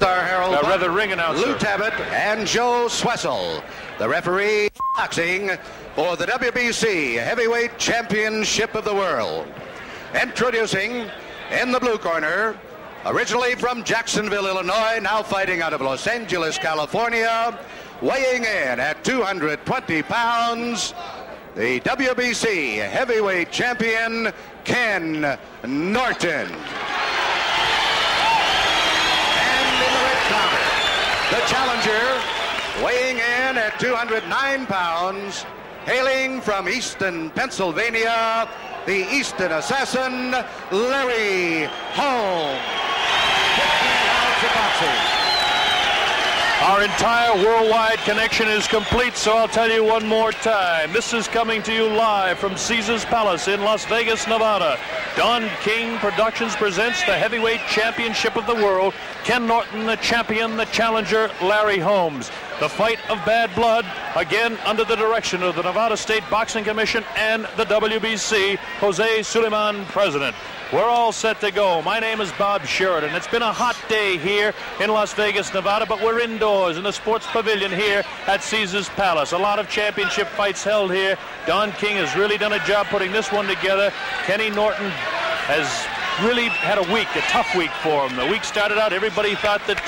Star Harold, rather ring announcer, Lou Tabbitt, and Joe Swessel. The referee boxing for the WBC Heavyweight Championship of the World. Introducing in the blue corner, originally from Jacksonville, Illinois, now fighting out of Los Angeles, California, weighing in at 220 pounds, the WBC Heavyweight Champion, Ken Norton. The challenger, weighing in at 209 pounds, hailing from Easton, Pennsylvania, the Easton Assassin, Larry Holmes. 15 rounds of boxing. Our entire worldwide connection is complete, so I'll tell you one more time. This is coming to you live from Caesars Palace in Las Vegas, Nevada. Don King Productions presents the Heavyweight Championship of the World. Ken Norton, the champion, the challenger, Larry Holmes. The fight of bad blood, again under the direction of the Nevada State Boxing Commission and the WBC, Jose Suleiman, president. We're all set to go. My name is Bob Sheridan. It's been a hot day here in Las Vegas, Nevada, but we're indoors in the sports pavilion here at Caesars Palace. A lot of championship fights held here. Don King has really done a job putting this one together. Kenny Norton has really had a week, a tough week for him. The week started out, everybody thought that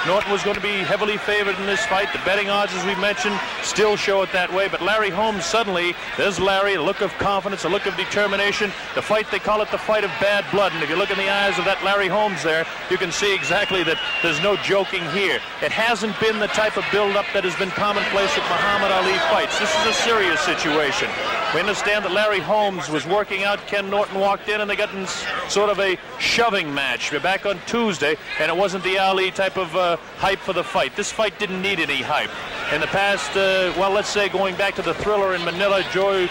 Norton was going to be heavily favored in this fight. The betting odds, as we mentioned, still show it that way. But Larry Holmes, suddenly, there's Larry, a look of confidence, a look of determination. The fight, they call it the fight of bad blood. And if you look in the eyes of that Larry Holmes there, you can see exactly that there's no joking here. It hasn't been the type of build-up that has been commonplace at Muhammad Ali fights. This is a serious situation. We understand that Larry Holmes was working out. Ken Norton walked in and they got in sort of a shoving match. We're back on Tuesday, and it wasn't the Ali type of hype for the fight. This fight didn't need any hype. In the past, well, let's say going back to the Thriller in Manila, Joe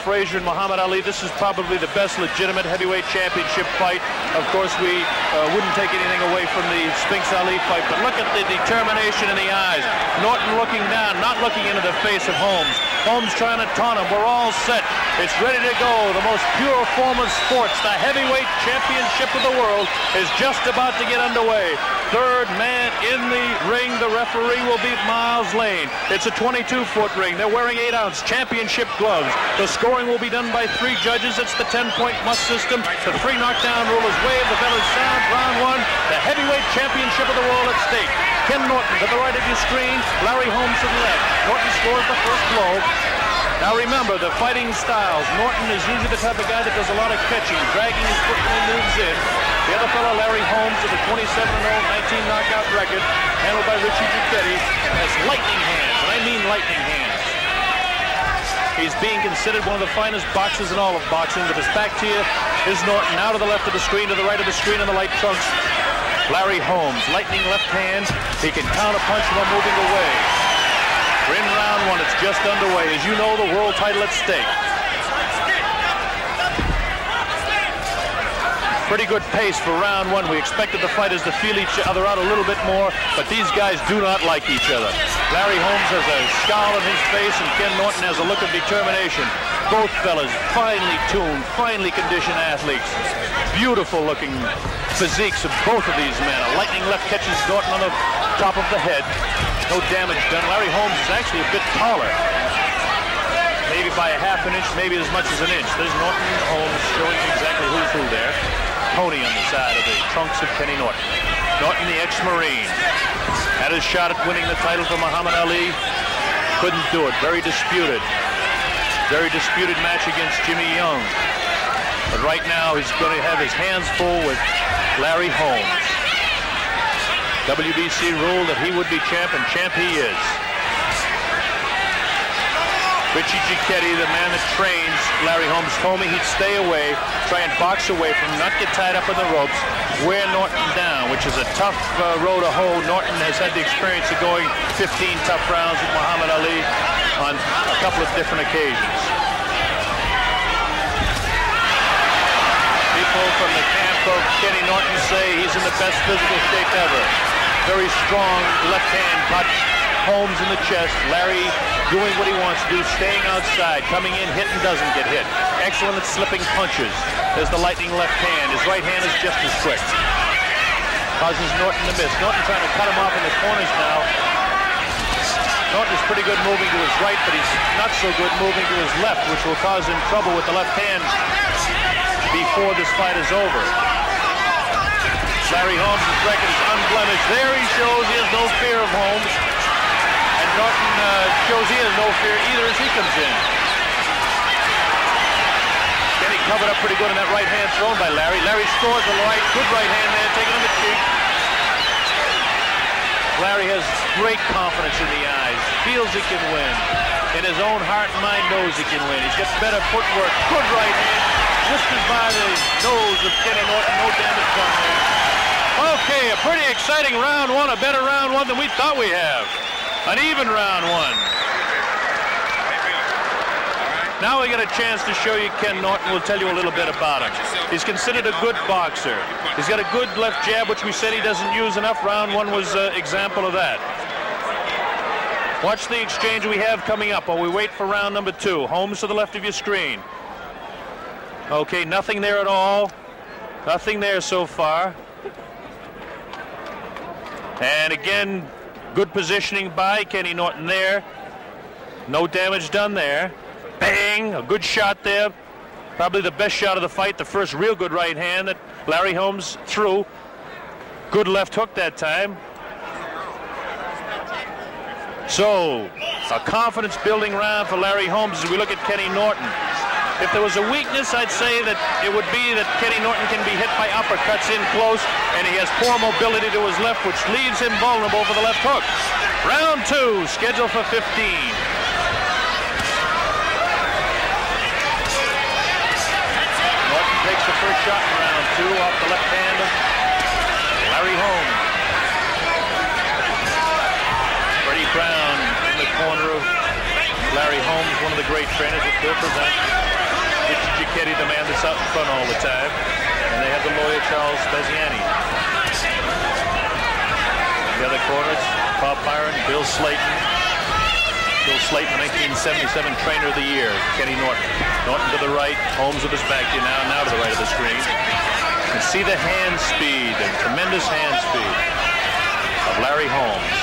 Frazier and Muhammad Ali, this is probably the best legitimate heavyweight championship fight. Of course, we wouldn't take anything away from the Spinks Ali fight, but look at the determination in the eyes. Norton looking down, not looking into the face of Holmes. Holmes trying to taunt him. We're all set. It's ready to go. The most pure form of sports, the heavyweight championship of the world, is just about to get underway. Third man in the ring, the referee will be Miles Lane. It's a 22-foot ring. They're wearing 8-ounce championship gloves. The scoring will be done by 3 judges. It's the 10-point must system. The 3 knockdown rule is waved. The bell is sound. Round 1. The heavyweight championship of the world at stake. Ken Norton to the right of your screen. Larry Holmes to the left. Norton scores the first blow. Now remember, the fighting styles. Norton is usually the type of guy that does a lot of catching, dragging his foot when he moves in. The other fellow, Larry Holmes, with a 27-0, 19 knockout record, handled by Richie Giacchetti, has lightning hands, and I mean lightning hands. He's being considered one of the finest boxers in all of boxing. With his back to you is Norton. Now to the left of the screen, to the right of the screen in the light trunks, Larry Holmes, lightning left hand. He can counter-punch while moving away. We're in round 1. It's just underway. As you know, the world title at stake. Pretty good pace for round 1. We expected the fighters to feel each other out a little bit more, but these guys do not like each other. Larry Holmes has a scowl on his face, and Ken Norton has a look of determination. Both fellas finely tuned, finely conditioned athletes. Beautiful looking physiques of both of these men. A lightning left catches Norton on the top of the head. No damage done. Larry Holmes is actually a bit taller. Maybe by a half an inch, maybe as much as an inch. There's Norton Holmes showing exactly who's who there. Pony on the side of the trunks of Kenny Norton. Norton, the ex-Marine, had his shot at winning the title for Muhammad Ali. Couldn't do it. Very disputed. Very disputed match against Jimmy Young. But right now he's going to have his hands full with Larry Holmes. WBC ruled that he would be champ, and champ he is. Richie Giacchetti, the man that trains Larry Holmes, told me he'd stay away, try and box away from him, not get tied up in the ropes, wear Norton down, which is a tough row to hoe. Norton has had the experience of going 15 tough rounds with Muhammad Ali on a couple of different occasions. People from the camp of Kenny Norton say he's in the best physical shape ever. Very strong left hand cut. Holmes in the chest. Larry doing what he wants to do, staying outside, coming in, hit and doesn't get hit. Excellent at slipping punches. There's the lightning left hand. His right hand is just as quick. Causes Norton to miss. Norton trying to cut him off in the corners now. Norton is pretty good moving to his right, but he's not so good moving to his left, which will cause him trouble with the left hand before this fight is over. Larry Holmes' record is unblemished. There he shows he has no fear of Holmes. And Norton shows he has no fear either as he comes in. Kenny covered up pretty good in that right hand thrown by Larry. Larry scores a right, good right hand there, taking on the cheek. Larry has great confidence in the eyes, feels he can win. In his own heart and mind knows he can win. He's got better footwork, good right hand, whiskers by the nose of Kenny Norton, no damage done there. Okay, a pretty exciting round one, a better round one than we thought we have. An even round one. Now we get a chance to show you Ken Norton. We'll tell you a little bit about him. He's considered a good boxer. He's got a good left jab, which we said he doesn't use enough. Round one was an example of that. Watch the exchange we have coming up while we wait for round number two. Holmes to the left of your screen. Okay, nothing there at all. Nothing there so far. And again, good positioning by Kenny Norton there. No damage done there. Bang! A good shot there. Probably the best shot of the fight. The first real good right hand that Larry Holmes threw. Good left hook that time. So, a confidence-building round for Larry Holmes as we look at Kenny Norton. If there was a weakness, I'd say that it would be that Kenny Norton can be hit by uppercuts in close, and he has poor mobility to his left, which leaves him vulnerable for the left hook. Round two, scheduled for 15. Norton takes the first shot in round two off the left hand of Larry Holmes. Freddie Brown in the corner of Larry Holmes, one of the great trainers that Bill presents. It's Giacchetti, the man that's out in front all the time. And they have the lawyer, Charles Spaziani. The other corners, Bob Byron, Bill Slayton. Bill Slayton, 1977 Trainer of the Year, Kenny Norton. Norton to the right, Holmes with his back to you now to the right of the screen. You can see the hand speed, and tremendous hand speed of Larry Holmes.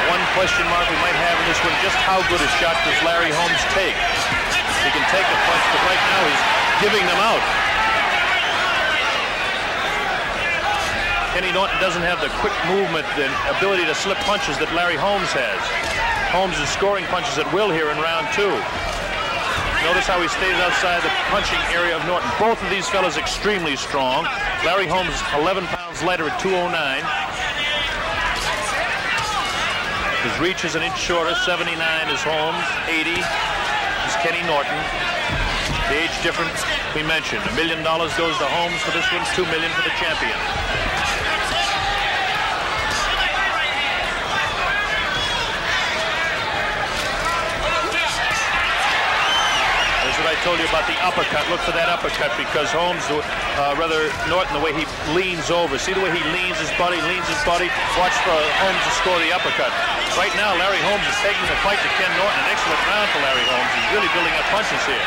One question mark we might have in this one, just how good a shot does Larry Holmes take? He can take a punch, but right now he's giving them out. Kenny Norton doesn't have the quick movement and ability to slip punches that Larry Holmes has. Holmes is scoring punches at will here in round two. Notice how he stays outside the punching area of Norton. Both of these fellas extremely strong. Larry Holmes 11 pounds lighter at 209. His reach is an inch shorter, 79 is Holmes, 80 is Kenny Norton. The age difference we mentioned. $1 million goes to Holmes for this one, $2 million for the champion. I told you about the uppercut. Look for that uppercut because Holmes, Norton, the way he leans over. See the way he leans his body. Watch for Holmes to score the uppercut. Right now, Larry Holmes is taking the fight to Ken Norton. An excellent round for Larry Holmes. He's really building up punches here.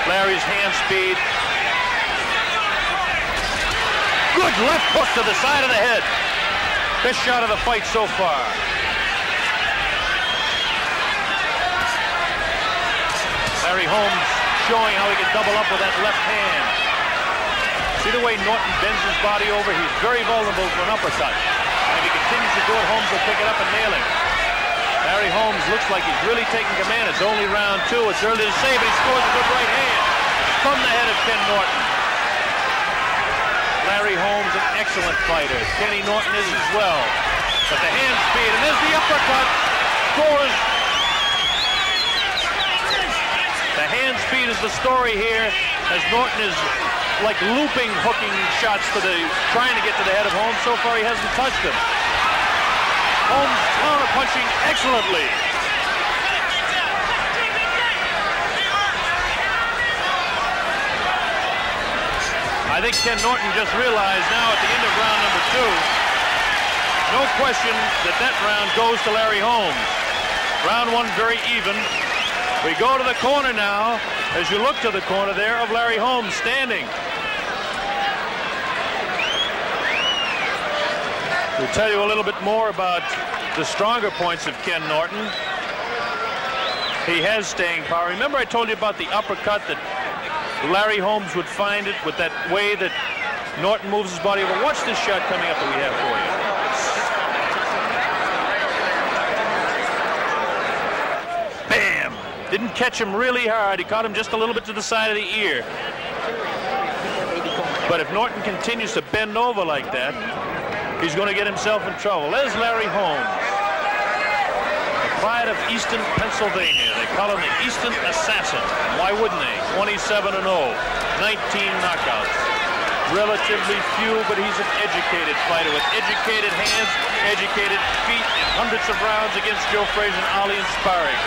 Larry's hand speed. Good left hook to the side of the head. Best shot of the fight so far. Larry Holmes showing how he can double up with that left hand. See the way Norton bends his body over? He's very vulnerable for an uppercut. And if he continues to do it, Holmes will pick it up and nail him. Larry Holmes looks like he's really taking command. It's only round two. It's early to say, but he scores a good right hand from the head of Ken Norton. Larry Holmes, an excellent fighter. Kenny Norton is as well. But the hand speed, and there's the uppercut. Scores. The hand speed is the story here, as Norton is like looping, hooking shots trying to get to the head of Holmes. So far, he hasn't touched him. Holmes counter-punching excellently. I think Ken Norton just realized now at the end of round number two, no question that round goes to Larry Holmes. Round one very even. We go to the corner now, as you look to the corner there of Larry Holmes standing. We'll tell you a little bit more about the stronger points of Ken Norton. He has staying power. Remember I told you about the uppercut that Larry Holmes would find it with that way that Norton moves his body over. Watch this shot coming up that we have for you. Bam! Didn't catch him really hard. He caught him just a little bit to the side of the ear. But if Norton continues to bend over like that, he's going to get himself in trouble. There's Larry Holmes. Pride of Easton, Pennsylvania. They call him the Easton Assassin. Why wouldn't they? 27-0, 19 knockouts. Relatively few, but he's an educated fighter with educated hands, educated feet, and hundreds of rounds against Joe Frazier and Ali in sparring.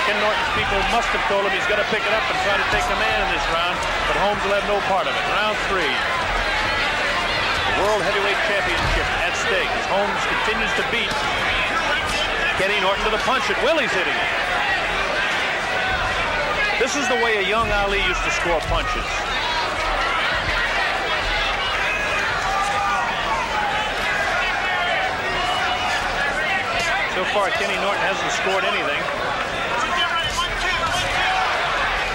Ken Norton's people must have told him he's got to pick it up and try to take command in this round, but Holmes will have no part of it. Round 3. The World Heavyweight Championship at stake as Holmes continues to beat Kenny Norton to the punch at will. He's hitting it. This is the way a young Ali used to score punches. So far, Kenny Norton hasn't scored anything.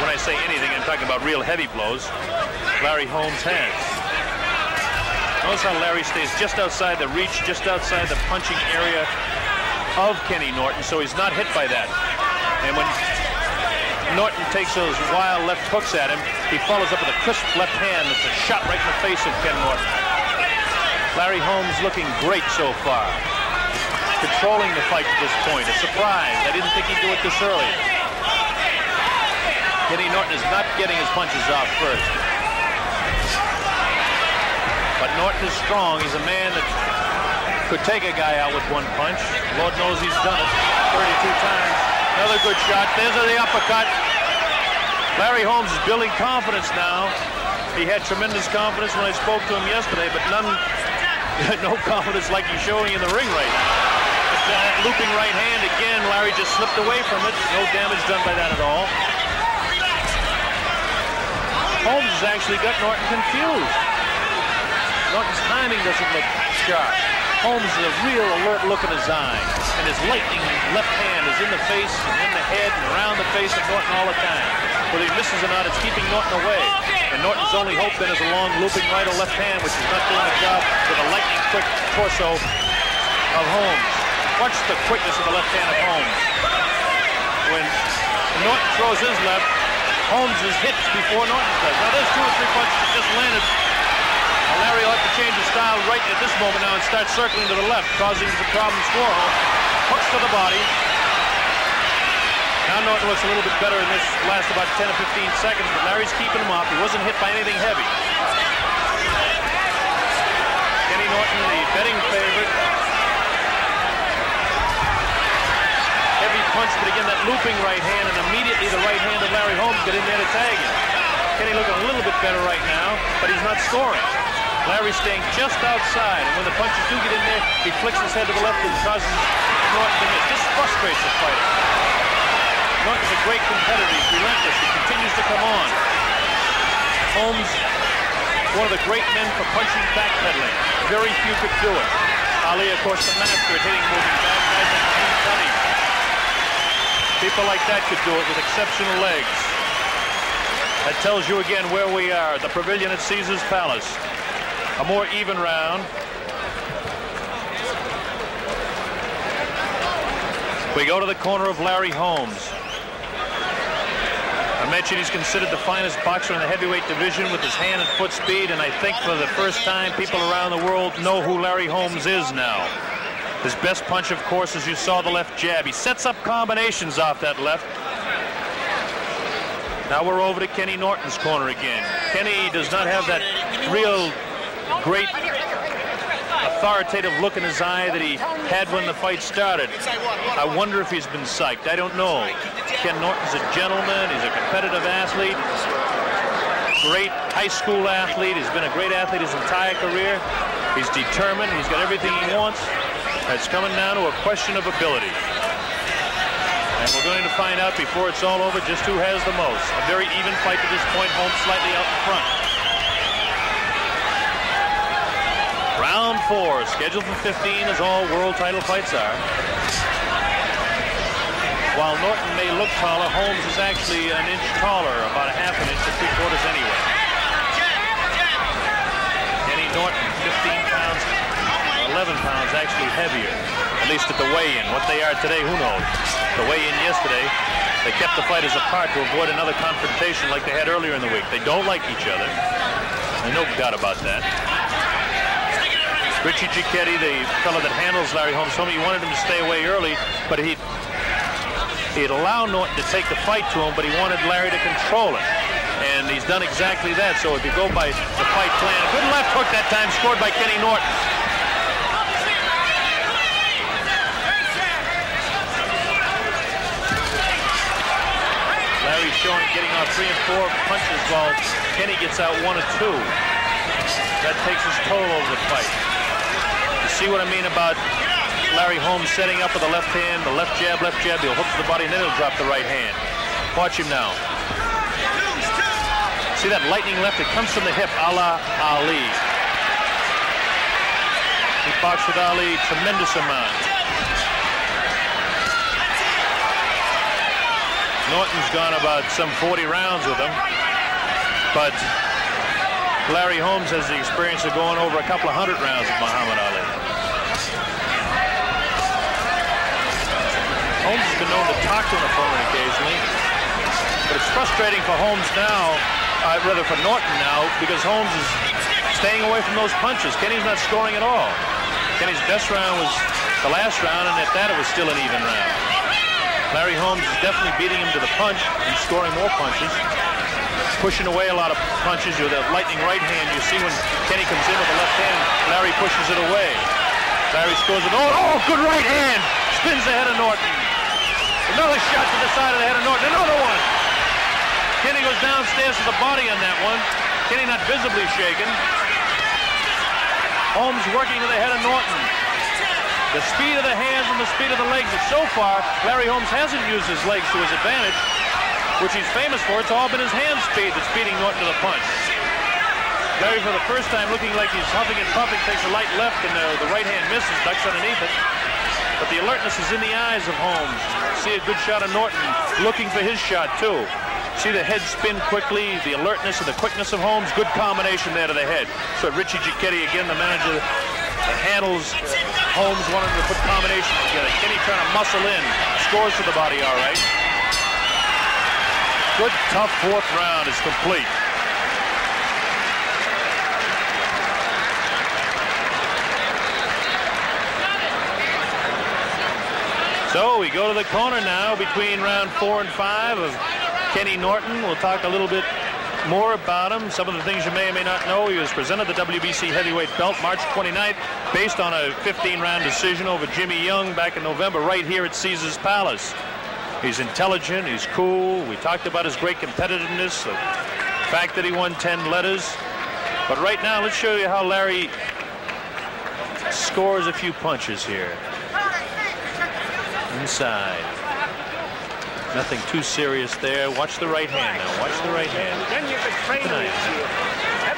When I say anything, I'm talking about real heavy blows. Larry Holmes has. Notice how Larry stays just outside the reach, just outside the punching area of Kenny Norton, so he's not hit by that. And when Norton takes those wild left hooks at him, he follows up with a crisp left hand that's a shot right in the face of Ken Norton. Larry Holmes looking great so far. Controlling the fight to this point. A surprise. I didn't think he'd do it this early. Kenny Norton is not getting his punches off first. But Norton is strong. He's a man that could take a guy out with one punch. Lord knows he's done it 32 times. Another good shot. There's the uppercut. Larry Holmes is building confidence now. He had tremendous confidence when I spoke to him yesterday, but no confidence like he's showing in the ring right now. That looping right hand again, Larry just slipped away from it. No damage done by that at all. Holmes has actually got Norton confused. Norton's timing doesn't look sharp. Holmes is a real alert look in his eye, and his lightning left hand is in the face, and in the head, and around the face of Norton all the time. Whether he misses or not, it's keeping Norton away. And Norton's only hope then is a long looping right or left hand, which is not doing the job with a lightning quick torso of Holmes. Watch the quickness of the left hand of Holmes. When Norton throws his left, Holmes is hit before Norton does. Now there's 2 or 3 punches that just landed. Larry will have to change his style right at this moment now and start circling to the left, causing the problems for Holmes. Hooks to the body. Now Norton looks a little bit better in this last about 10 or 15 seconds, but Larry's keeping him off. He wasn't hit by anything heavy. Kenny Norton, the betting favorite. Heavy punch, but again, that looping right hand, and immediately the right hand of Larry Holmes got in there to tag him. Kenny looking a little bit better right now, but he's not scoring. Larry staying just outside, and when the punches do get in there, he flicks his head to the left and causes Norton to miss. This frustrates the fighter. Norton's a great competitor. He's relentless. He continues to come on. Holmes, one of the great men for punching backpedaling. Very few could do it. Ali, of course, the master at hitting moving back. Guys like Gene Cuddy. People like that could do it with exceptional legs. That tells you again where we are, the pavilion at Caesar's Palace. A more even round. We go to the corner of Larry Holmes. I mentioned he's considered the finest boxer in the heavyweight division with his hand and foot speed, and I think for the first time people around the world know who Larry Holmes is now. His best punch, of course, as you saw, the left jab. He sets up combinations off that left. Now we're over to Kenny Norton's corner again. Kenny does not have that real great authoritative look in his eye that he had when the fight started. I wonder if he's been psyched. I don't know. Ken Norton's a gentleman. He's a competitive athlete. Great high school athlete. He's been a great athlete his entire career. He's determined. He's got everything he wants. It's coming down to a question of ability. And we're going to find out before it's all over just who has the most. A very even fight to this point. Holmes slightly out in front. Round 4, scheduled for 15, as all world title fights are. While Norton may look taller, Holmes is actually an inch taller, about a half an inch to 3/4 anyway. Kenny Norton, 15 pounds, 11 pounds actually heavier, at least at the weigh-in. What they are today, who knows? The weigh-in yesterday, they kept the fighters apart to avoid another confrontation like they had earlier in the week. They don't like each other. There's no doubt about that. Richie Giacchetti, the fellow that handles Larry Holmes, told me he wanted him to stay away early, but he'd allow Norton to take the fight to him, but he wanted Larry to control it. And he's done exactly that. So if you go by the fight plan, a good left hook that time, scored by Kenny Norton. Larry's showing getting off 3 and 4 punches while Kenny gets out 1 or 2. That takes his toll over the fight. You see what I mean about Larry Holmes setting up with the left hand, the left jab, he'll hook to the body, and then he'll drop the right hand. Watch him now. See that lightning left? It comes from the hip, a la Ali. He boxed with Ali tremendous amount. Norton's gone about some 40 rounds with him, but Larry Holmes has the experience of going over a couple of 100 rounds with Muhammad Ali. Holmes has been known to talk to an opponent occasionally, but it's frustrating for Holmes now, rather for Norton now, because Holmes is staying away from those punches. Kenny's not scoring at all. Kenny's best round was the last round, and at that it was still an even round. Larry Holmes is definitely beating him to the punch and scoring more punches, pushing away a lot of punches with a lightning right hand. You see when Kenny comes in with the left hand, Larry pushes it away. Larry scores it. Oh, good right hand! Spins the head of Norton. Another shot to the side of the head of Norton. Another one. Kenny goes downstairs to the body on that one. Kenny not visibly shaken. Holmes working to the head of Norton. The speed of the hands and the speed of the legs. And so far, Larry Holmes hasn't used his legs to his advantage, which he's famous for. It's all been his hand speed that's beating Norton to the punch. Larry, for the first time, looking like he's huffing and puffing, takes a light left, and the right hand misses, ducks underneath it. But the alertness is in the eyes of Holmes. See a good shot of Norton, looking for his shot, too. See the head spin quickly, the alertness and the quickness of Holmes. Good combination there to the head. So Richie Giacchetti, again, the manager that handles Holmes, wanted to put combinations together. Kenny trying to muscle in. Scores to the body, all right. Good, tough 4th round is complete. So we go to the corner now between round 4 and 5 of Kenny Norton. We'll talk a little bit more about him. Some of the things you may or may not know. He was presented the WBC heavyweight belt March 29th based on a 15-round decision over Jimmy Young back in November right here at Caesars Palace. He's intelligent, he's cool. We talked about his great competitiveness, the fact that he won 10 letters. But right now, let's show you how Larry scores a few punches here. Inside. Nothing too serious there. Watch the right hand now. Watch the right hand.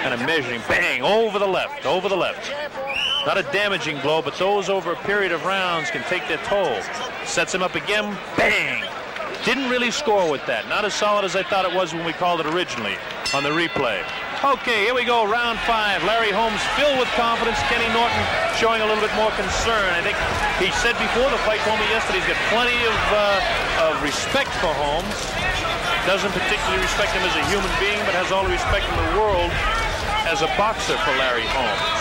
Kind of measuring. Bang! Over the left. Over the left. Not a damaging blow, but those over a period of rounds can take their toll. Sets him up again. Bang! Didn't really score with that. Not as solid as I thought it was when we called it originally on the replay. Okay, here we go, round 5. Larry Holmes filled with confidence. Kenny Norton showing a little bit more concern. I think he said before the fight, told me yesterday, he's got plenty of respect for Holmes. Doesn't particularly respect him as a human being, but has all the respect in the world as a boxer for Larry Holmes.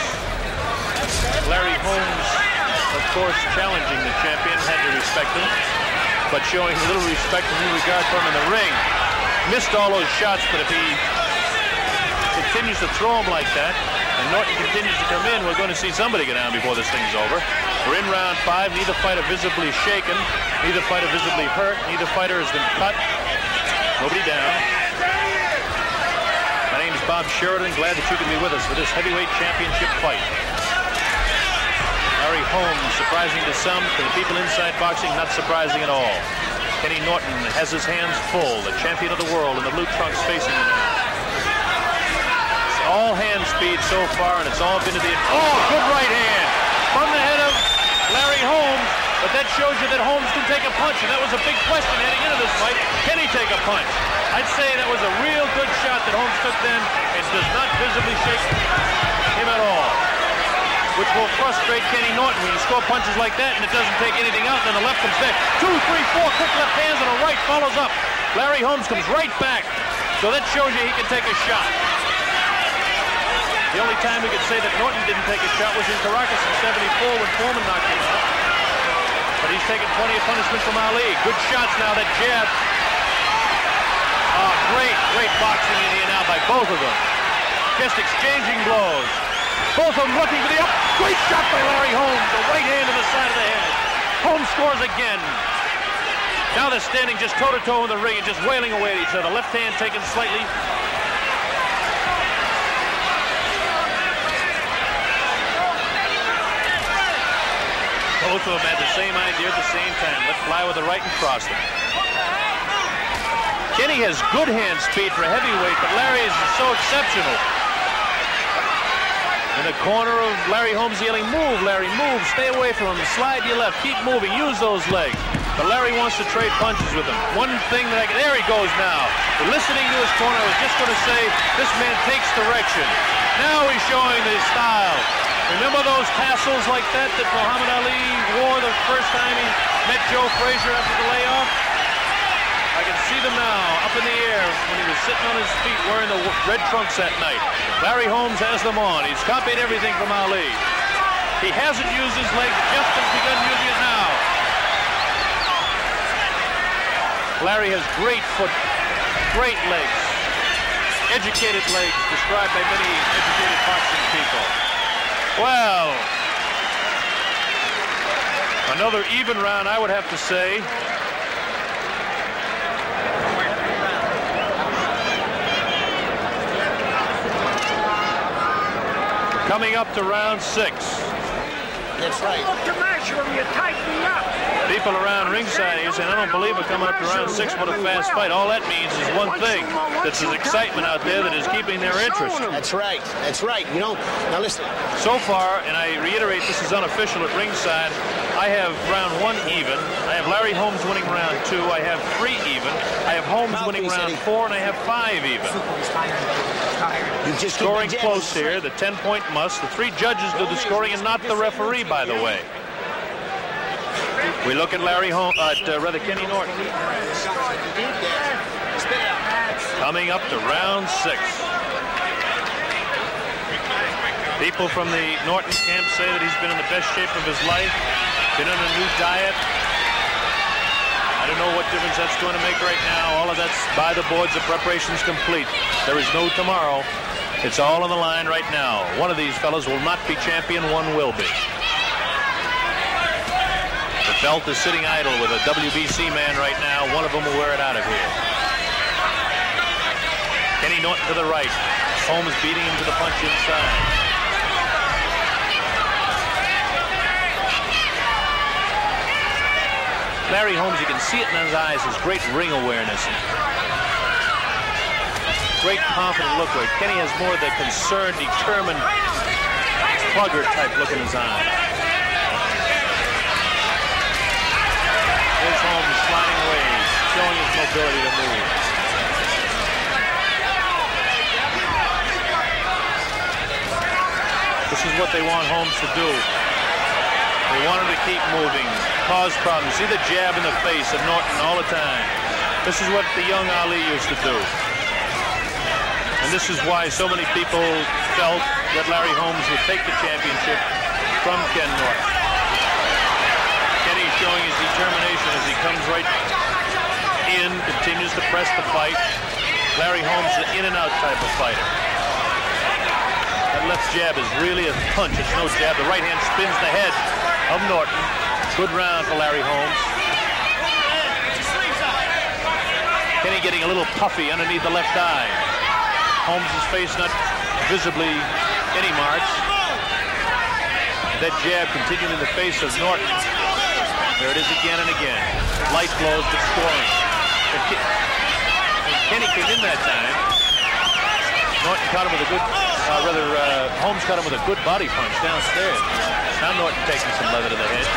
Larry Holmes, of course, challenging the champion, had to respect him, but showing a little respect and new regard for him in the ring. Missed all those shots, but if he continues to throw him like that, and Norton continues to come in, we're going to see somebody go down before this thing's over. We're in round 5. Neither fighter visibly shaken. Neither fighter visibly hurt. Neither fighter has been cut. Nobody down. My name is Bob Sheridan. Glad that you can be with us for this heavyweight championship fight. Larry Holmes, surprising to some. To the people inside boxing, not surprising at all. Kenny Norton has his hands full. The champion of the world in the blue trunks facing him. All hand speed so far, and it's all been to the... Oh, good right hand from the head of Larry Holmes, but that shows you that Holmes can take a punch, and that was a big question heading into this fight. Can he take a punch? I'd say that was a real good shot that Holmes took then, and does not visibly shake him at all, which will frustrate Kenny Norton when you score punches like that and it doesn't take anything out, and then the left comes back. 2, 3, 4 quick left hands, and a right follows up. Larry Holmes comes right back, so that shows you he can take a shot. The only time we could say that Norton didn't take a shot was in Caracas in '74 when Foreman knocked him out. But he's taken plenty of punishment from Ali. Good shots now, that jab. Oh, great boxing in here now by both of them. Just exchanging blows. Both of them looking for the up. Great shot by Larry Holmes. A right hand to the side of the head. Holmes scores again. Now they're standing just toe-to-toe in the ring and just wailing away at each other. Left hand taken slightly. Both of them had the same idea at the same time. Let fly with the right and cross them. Kenny has good hand speed for heavyweight, but Larry is so exceptional. In the corner of Larry Holmes yelling, move, Larry, move, stay away from him, slide to your left, keep moving, use those legs. But Larry wants to trade punches with him. One thing that there he goes now. Listening to his corner, I was just going to say, this man takes direction. Now he's showing his style. Remember those tassels like that Muhammad Ali wore the first time he met Joe Frazier after the layoff? I can see them now up in the air when he was sitting on his feet wearing the red trunks that night. Larry Holmes has them on. He's copied everything from Ali. He hasn't used his legs, just has begun using it now. Larry has great foot, great legs, educated legs, described by many educated boxing people. Well, another even round, I would have to say. Coming up to round 6. That's right. Look to measure him, you tighten up. People around ringside here saying, I don't believe we're coming up to round 6. What a fast fight. All that means is one thing. That's the excitement out there that is keeping their interest. That's right. That's right. You know, now listen. So far, and I reiterate this is unofficial at ringside, I have round 1 even. I have Larry Holmes winning round 2. I have 3 even. I have Holmes winning round 4, and I have 5 even. Scoring close here, the 10-point must. The 3 judges do the scoring and not the referee, by the way. We look at Larry Holmes, Kenny Norton. Coming up to round 6. People from the Norton camp say that he's been in the best shape of his life, been on a new diet. I don't know what difference that's going to make right now. All of that's by the boards. The preparation's complete. There is no tomorrow. It's all on the line right now. One of these fellows will not be champion. One will be. The belt is sitting idle with a WBC man right now. One of them will wear it out of here. Kenny Norton to the right. Holmes beating him to the punch inside. Larry Holmes, you can see it in his eyes, his great ring awareness. Great confident look where Kenny has more of the concerned, determined, slugger type look in his eyes. Here's Holmes sliding away, showing his mobility to move. This is what they want Holmes to do. They want him to keep moving, cause problems. See the jab in the face of Norton all the time. This is what the young Ali used to do. And this is why so many people felt that Larry Holmes would take the championship from Ken Norton. Kenny showing his determination as he comes right in, continues to press the fight. Larry Holmes is an in-and-out type of fighter. That left jab is really a punch. It's no jab. The right hand spins the head of Norton. Good round for Larry Holmes. Kenny getting a little puffy underneath the left eye. Holmes' face not visibly any marks. That jab continuing in the face of Norton. There it is again and again. Light blows, but scoring. And Kenny came in that time. Norton caught him with a good, Holmes caught him with a good body punch downstairs. Now Norton taking some leather to the head.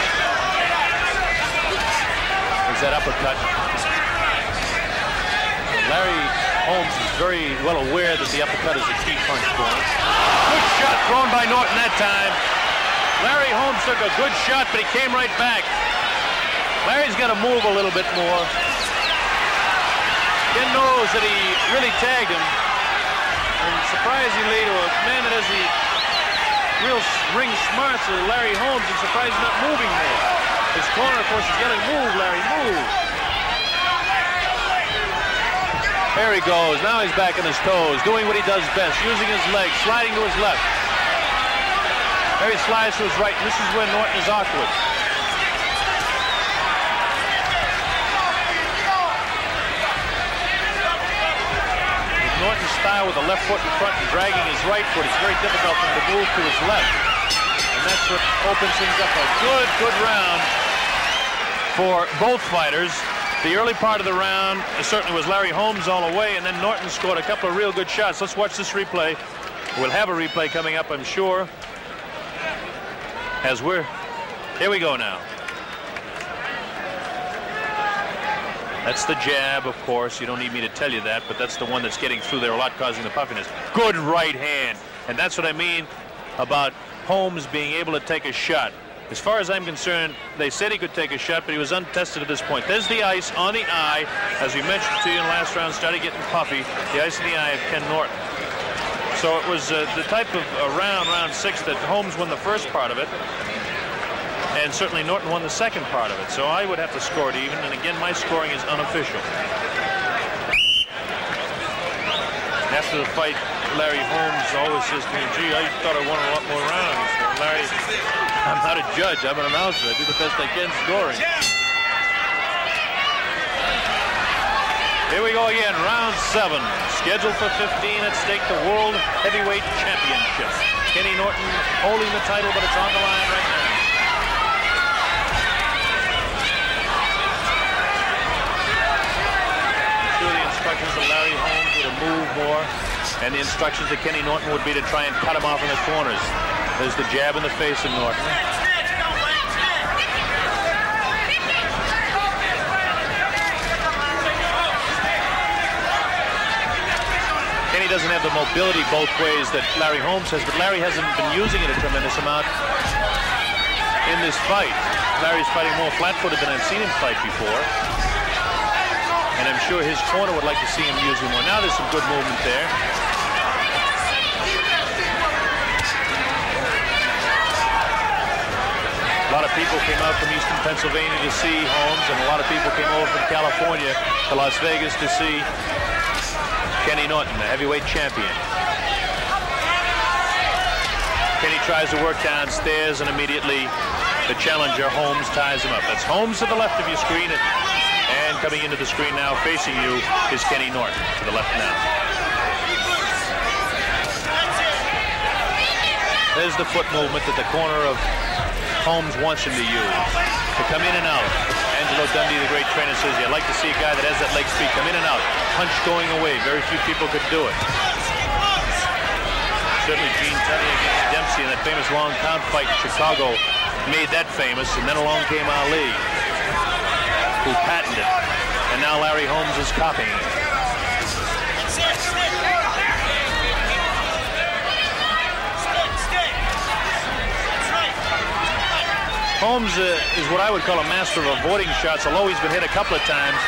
There's that uppercut. Larry Holmes is very well aware that the uppercut is a key punch for him. Good shot thrown by Norton that time. Larry Holmes took a good shot, but he came right back. Larry's got to move a little bit more. Ken knows that he really tagged him. And surprisingly, to a man that has the real ring smarts of Larry Holmes, I'm surprised he's not moving more. His corner, of course, is yelling, "Move, Larry, move." There he goes. Now he's back on his toes, doing what he does best, using his legs, sliding to his left. There he slides to his right, and this is where Norton is awkward. With Norton's style with the left foot in front and dragging his right foot, it's very difficult for him to move to his left. And that's what opens things up. A good round for both fighters. The early part of the round certainly was Larry Holmes all the way, and then Norton scored a couple of real good shots. Let's watch this replay. We'll have a replay coming up, I'm sure. Here we go now. That's the jab, of course. You don't need me to tell you that, but that's the one that's getting through there a lot, causing the puffiness. Good right hand. And that's what I mean about Holmes being able to take a shot. As far as I'm concerned, they said he could take a shot, but he was untested at this point. There's the ice on the eye. As we mentioned to you in the last round, started getting puffy. The ice in the eye of Ken Norton. So it was the type of round 6, that Holmes won the first part of it. And certainly Norton won the second part of it. So I would have to score it even. And again, my scoring is unofficial. After the fight, Larry Holmes always says to me, "Gee, I thought I won a lot more rounds." Larry, I'm not a judge, I'm an announcer. I do the best I can scoring. Here we go again, round 7. Scheduled for 15 at stake, the World Heavyweight Championship. Kenny Norton holding the title, but it's on the line right now. I'm sure the instructions of Larry Holmes were to move more, and the instructions of Kenny Norton would be to try and cut him off in the corners. There's the jab in the face of Norton. Kenny doesn't have the mobility both ways that Larry Holmes has, but Larry hasn't been using it a tremendous amount in this fight. Larry's fighting more flat-footed than I've seen him fight before. And I'm sure his corner would like to see him use him more. Now there's some good movement there. A lot of people came out from eastern Pennsylvania to see Holmes, and a lot of people came over from California to Las Vegas to see Kenny Norton, the heavyweight champion. Kenny tries to work downstairs, and immediately the challenger, Holmes, ties him up. That's Holmes to the left of your screen, and coming into the screen now, facing you, is Kenny Norton, to the left now. There's the foot movement at the corner of Holmes wants him to use, to come in and out. Angelo Dundee, the great trainer, says, "I'd like to see a guy that has that leg speed come in and out, punch going away." Very few people could do it. Certainly Gene Tunney against Dempsey in that famous long count fight in Chicago made that famous, and then along came Ali, who patented it, and now Larry Holmes is copying it. Holmes is what I would call a master of avoiding shots, although he's been hit a couple of times.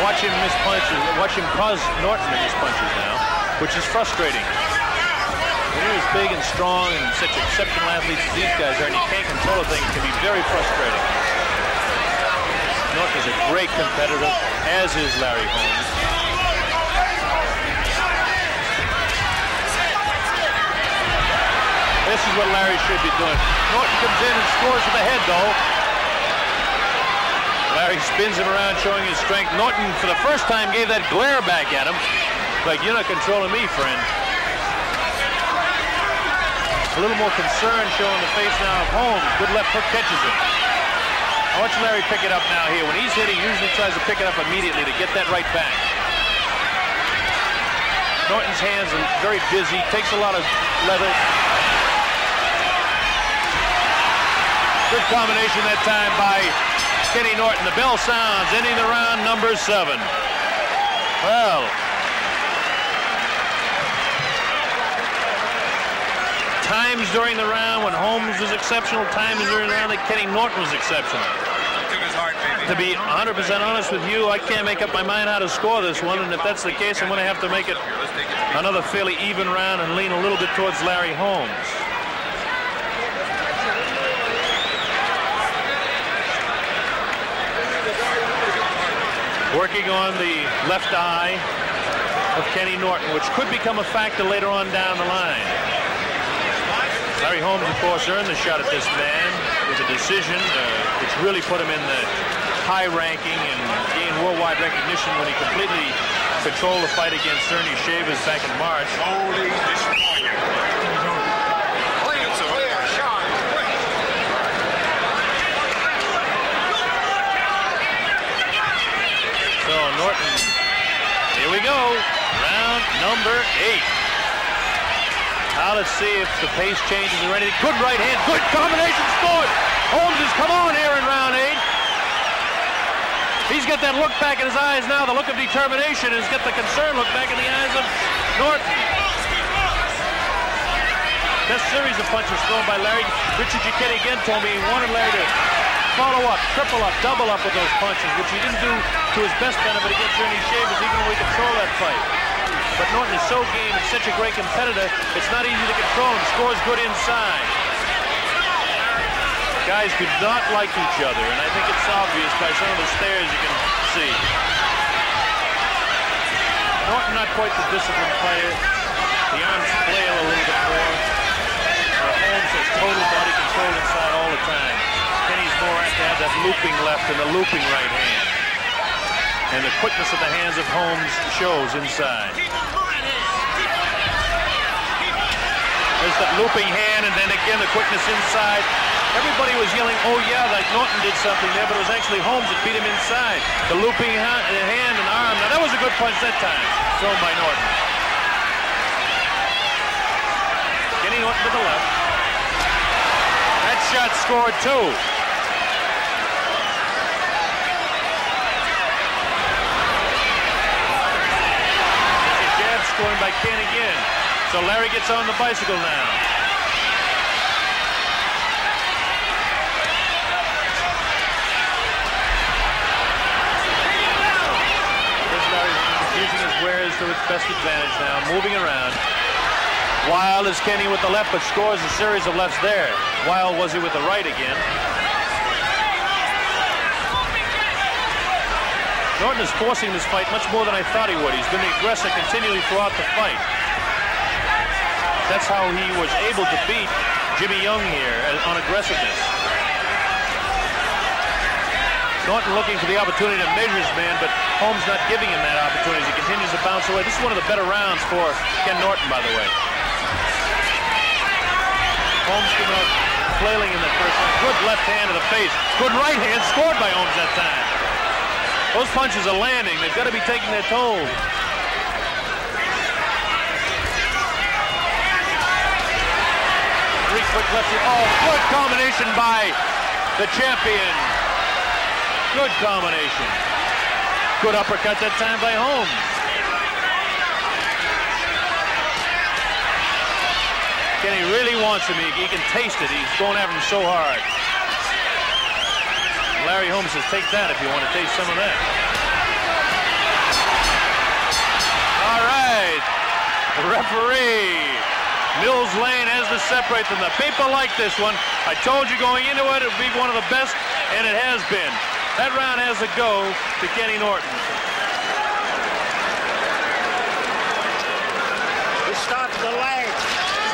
Watch him miss punches, watch him cause Norton to miss punches now, which is frustrating. When you're as big and strong and such exceptional athletes as these guys are, and you can't control a thing, it can be very frustrating. Norton is a great competitor, as is Larry Holmes. This is what Larry should be doing. Norton comes in and scores with the head, though. Larry spins him around, showing his strength. Norton, for the first time, gave that glare back at him. Like, "You're not controlling me, friend." A little more concern showing the face now of Holmes. Good left hook catches him. I watch Larry pick it up now here. When he's hit, he usually tries to pick it up immediately to get that right back. Norton's hands are very busy, takes a lot of leather. Good combination that time by Kenny Norton. The bell sounds, ending the round number 7. Well, times during the round when Holmes was exceptional, times during the round that Kenny Norton was exceptional. To be 100% honest with you, I can't make up my mind how to score this one, and if that's the case, I'm going to have to make it another fairly even round and lean a little bit towards Larry Holmes. Working on the left eye of Kenny Norton, which could become a factor later on down the line. Larry Holmes, of course, earned the shot at this man with a decision, which really put him in the high ranking and gained worldwide recognition when he completely controlled the fight against Ernie Shavers back in March. So Norton, here we go, round number 8. Now let's see if the pace changes or anything. Good right hand, good combination, scored. Holmes has come on here in round 8. He's got that look back in his eyes now, the look of determination. He's got the concerned look back in the eyes of Norton. Best series of punches thrown by Larry. Richard Giacchetti again told me he wanted Larry to follow up, triple up, double up with those punches, which he didn't do to his best benefit against Ernie Shavers, even though he controlled that fight. But Norton is so game and such a great competitor, it's not easy to control him. Scores good inside. Guys do not like each other, and I think it's obvious by some of the stares you can see. Norton not quite the disciplined player. The arms flail a little bit more. Holmes has total body control inside all the time. Kenny's more apt to have that looping left and the looping right hand. And the quickness of the hands of Holmes shows inside. There's that looping hand, and then again the quickness inside. Everybody was yelling, oh yeah, like Norton did something there, but it was actually Holmes that beat him inside. The looping hand and arm. Now that was a good punch that time, thrown by Norton. Kenny Norton to the left. That shot scored too. Jab scoring by Ken again. So Larry gets on the bicycle now. Using his wares to its best advantage now, moving around. Wild is Kenny with the left, but scores a series of lefts there. Wild was he with the right again. Norton is forcing this fight much more than I thought he would. He's been the aggressor continually throughout the fight. That's how he was able to beat Jimmy Young here on aggressiveness. Norton looking for the opportunity to measure his man, but Holmes not giving him that opportunity as he continues to bounce away. This is one of the better rounds for Ken Norton, by the way. Holmes came out flailing in the first round. Good left hand to the face. Good right hand scored by Holmes that time. Those punches are landing. They've got to be taking their toll. Three quick left. Oh, good combination by the champion. Good combination. Good uppercut that time by Holmes. Kenny really wants him. He can taste it. He's going after him so hard. Larry Holmes says, take that if you want to taste some of that. All right. The referee, Mills Lane, has to separate them. The people like this one. I told you going into it, it would be one of the best, and it has been. That round has to go to Kenny Norton. Stop the leg.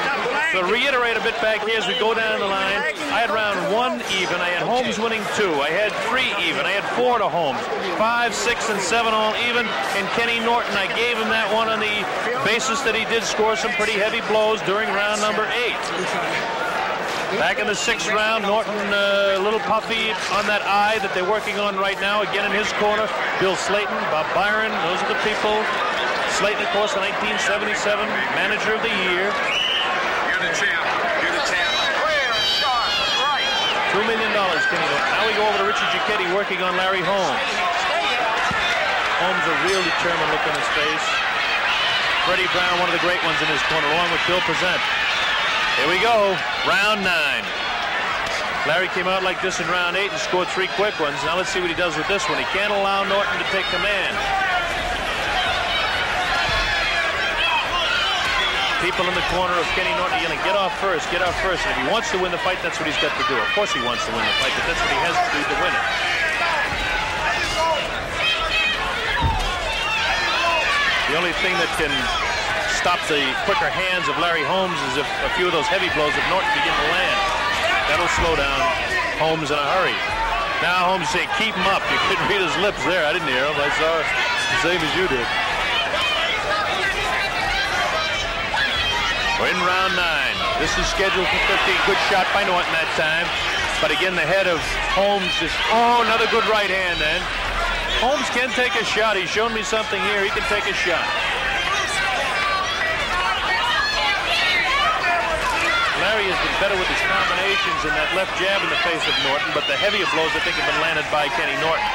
Stop the leg. To reiterate a bit back here as we go down the line, I had round 1 even. I had Holmes winning 2. I had 3 even. I had 4 to Holmes. 5, 6, and 7 all even. And Kenny Norton, I gave him that one on the basis that he did score some pretty heavy blows during round number 8. Back in the 6th round, Norton a little puffy on that eye that they're working on right now. Again in his corner, Bill Slayton, Bob Byron, those are the people. Slayton, of course, the 1977 Manager of the Year. You're the champ. You're the champ. Clear, sharp, right. $2 million, Kenny Norton. Now we go over to Richard Giacchetti working on Larry Holmes. Holmes, a real determined look on his face. Freddie Brown, one of the great ones in his corner, along with Bill Present. Here we go, round 9. Larry came out like this in round 8 and scored 3 quick ones. Now let's see what he does with this one. He can't allow Norton to take command. People in the corner of Kenny Norton yelling, get off first, get off first. And if he wants to win the fight, that's what he's got to do. Of course he wants to win the fight, but that's what he has to do to win it. The only thing that can stop the quicker hands of Larry Holmes is if a few of those heavy blows of Norton begin to land. That'll slow down Holmes in a hurry. Now Holmes saying, keep him up. You couldn't read his lips there. I didn't hear him. I saw it the same as you did. We're in round 9. This is scheduled for 15. Good shot by Norton that time. But again, the head of Holmes is, oh, another good right hand then. Holmes can take a shot. He's shown me something here. He can take a shot. Larry has been better with his combinations and that left jab in the face of Norton, but the heavier blows, I think, have been landed by Kenny Norton.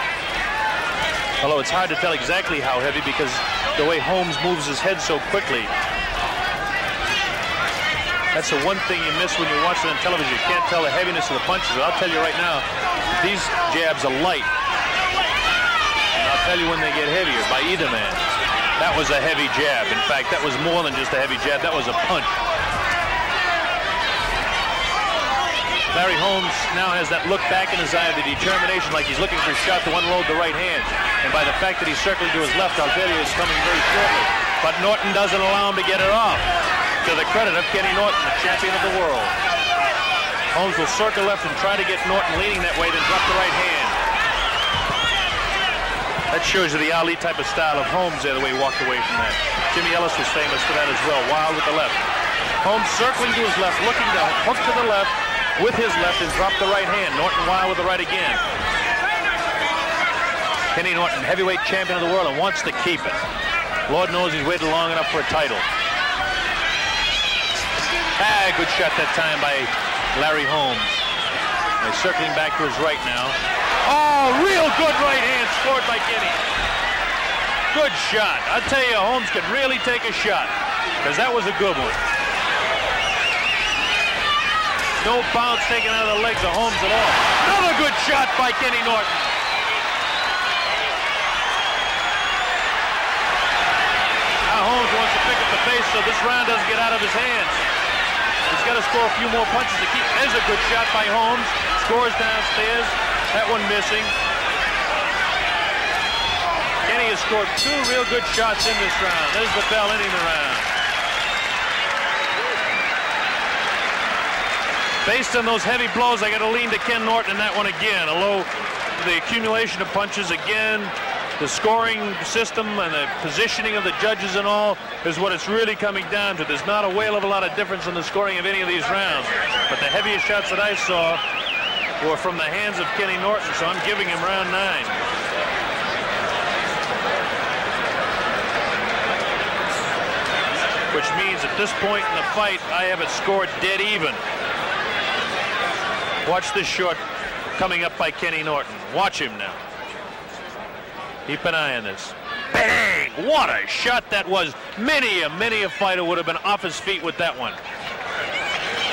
Although it's hard to tell exactly how heavy because the way Holmes moves his head so quickly. That's the one thing you miss when you're watching on television. You can't tell the heaviness of the punches. But I'll tell you right now, these jabs are light. And I'll tell you when they get heavier by either man. That was a heavy jab. In fact, that was more than just a heavy jab. That was a punch. Larry Holmes now has that look back in his eye, the determination, like he's looking for a shot to unload the right hand. And by the fact that he's circling to his left, I'll tell you it's coming very shortly. But Norton doesn't allow him to get it off. To the credit of Kenny Norton, the champion of the world. Holmes will circle left and try to get Norton leaning that way, then drop the right hand. That shows you the Ali type of style of Holmes there, the way he walked away from that. Jimmy Ellis was famous for that as well, wild with the left. Holmes circling to his left, looking to hook to the left with his left and drop the right hand. Norton wild with the right again. Kenny Norton, heavyweight champion of the world, and wants to keep it. Lord knows he's waited long enough for a title. Ah, good shot that time by Larry Holmes. He's circling back to his right now. Oh, real good right hand scored by Kenny. Good shot. I'll tell you, Holmes can really take a shot because that was a good one. No bounce taken out of the legs of Holmes at all. Another good shot by Kenny Norton. Now Holmes wants to pick up the pace so this round doesn't get out of his hands. He's got to score a few more punches to keep. There's a good shot by Holmes. Scores downstairs. That one missing. Kenny has scored 2 real good shots in this round. There's the bell ending the round. Based on those heavy blows, I got to lean to Ken Norton in that one again. Although the accumulation of punches again, the scoring system and the positioning of the judges and all is what it's really coming down to. There's not a whale of a lot of difference in the scoring of any of these rounds. But the heaviest shots that I saw were from the hands of Kenny Norton, so I'm giving him round 9. Which means at this point in the fight, I have it scored dead even. Watch this shot coming up by Kenny Norton. Watch him now. Keep an eye on this. Bang! What a shot that was. Many a fighter would have been off his feet with that one.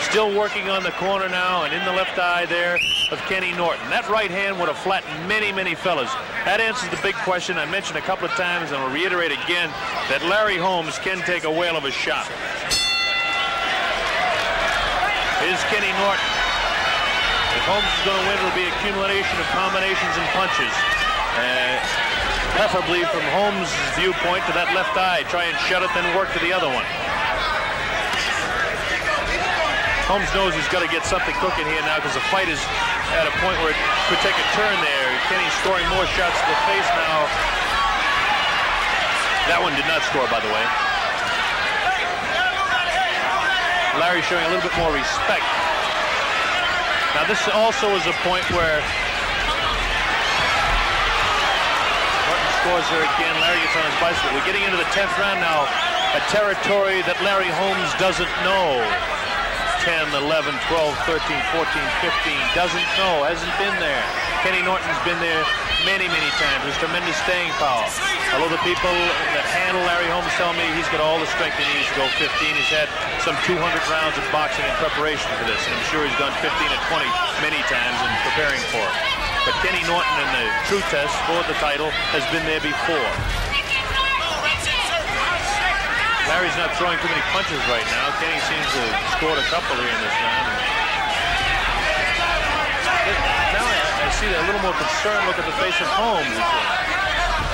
Still working on the corner now and in the left eye there of Kenny Norton. That right hand would have flattened many fellas. That answers the big question I mentioned a couple of times, and I'll reiterate again that Larry Holmes can take a whale of a shot. Here's Kenny Norton. If Holmes is going to win, it'll be accumulation of combinations and punches. Preferably from Holmes' viewpoint to that left eye. Try and shut it, then work to the other one. Holmes knows he's got to get something cooking here now because the fight is at a point where it could take a turn there. Kenny's scoring more shots to the face now. That one did not score, by the way. Larry showing a little bit more respect. Now this also is a point where Norton scores her again. Larry gets on his bicycle. We're getting into the 10th round now, a territory that Larry Holmes doesn't know. 10, 11, 12, 13, 14, 15, doesn't know, hasn't been there. Kenny Norton's been there many, many times. There's tremendous staying power. Although the people that handle Larry Holmes tell me he's got all the strength he needs to go 15. He's had some 200 rounds of boxing in preparation for this, and I'm sure he's gone 15 and 20 many times in preparing for it. But Kenny Norton in the true test for the title has been there before. Larry's not throwing too many punches right now. Kenny seems to have scored a couple here in this round. Now I see a little more concerned look at the face of Holmes.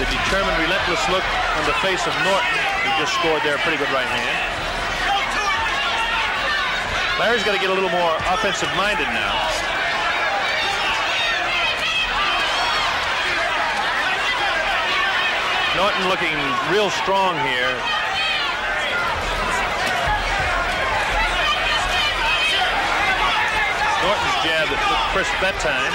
The determined, relentless look on the face of Norton, who just scored there a pretty good right hand. Larry's got to get a little more offensive-minded now. Norton looking real strong here. Norton's jab that looked crisp that time.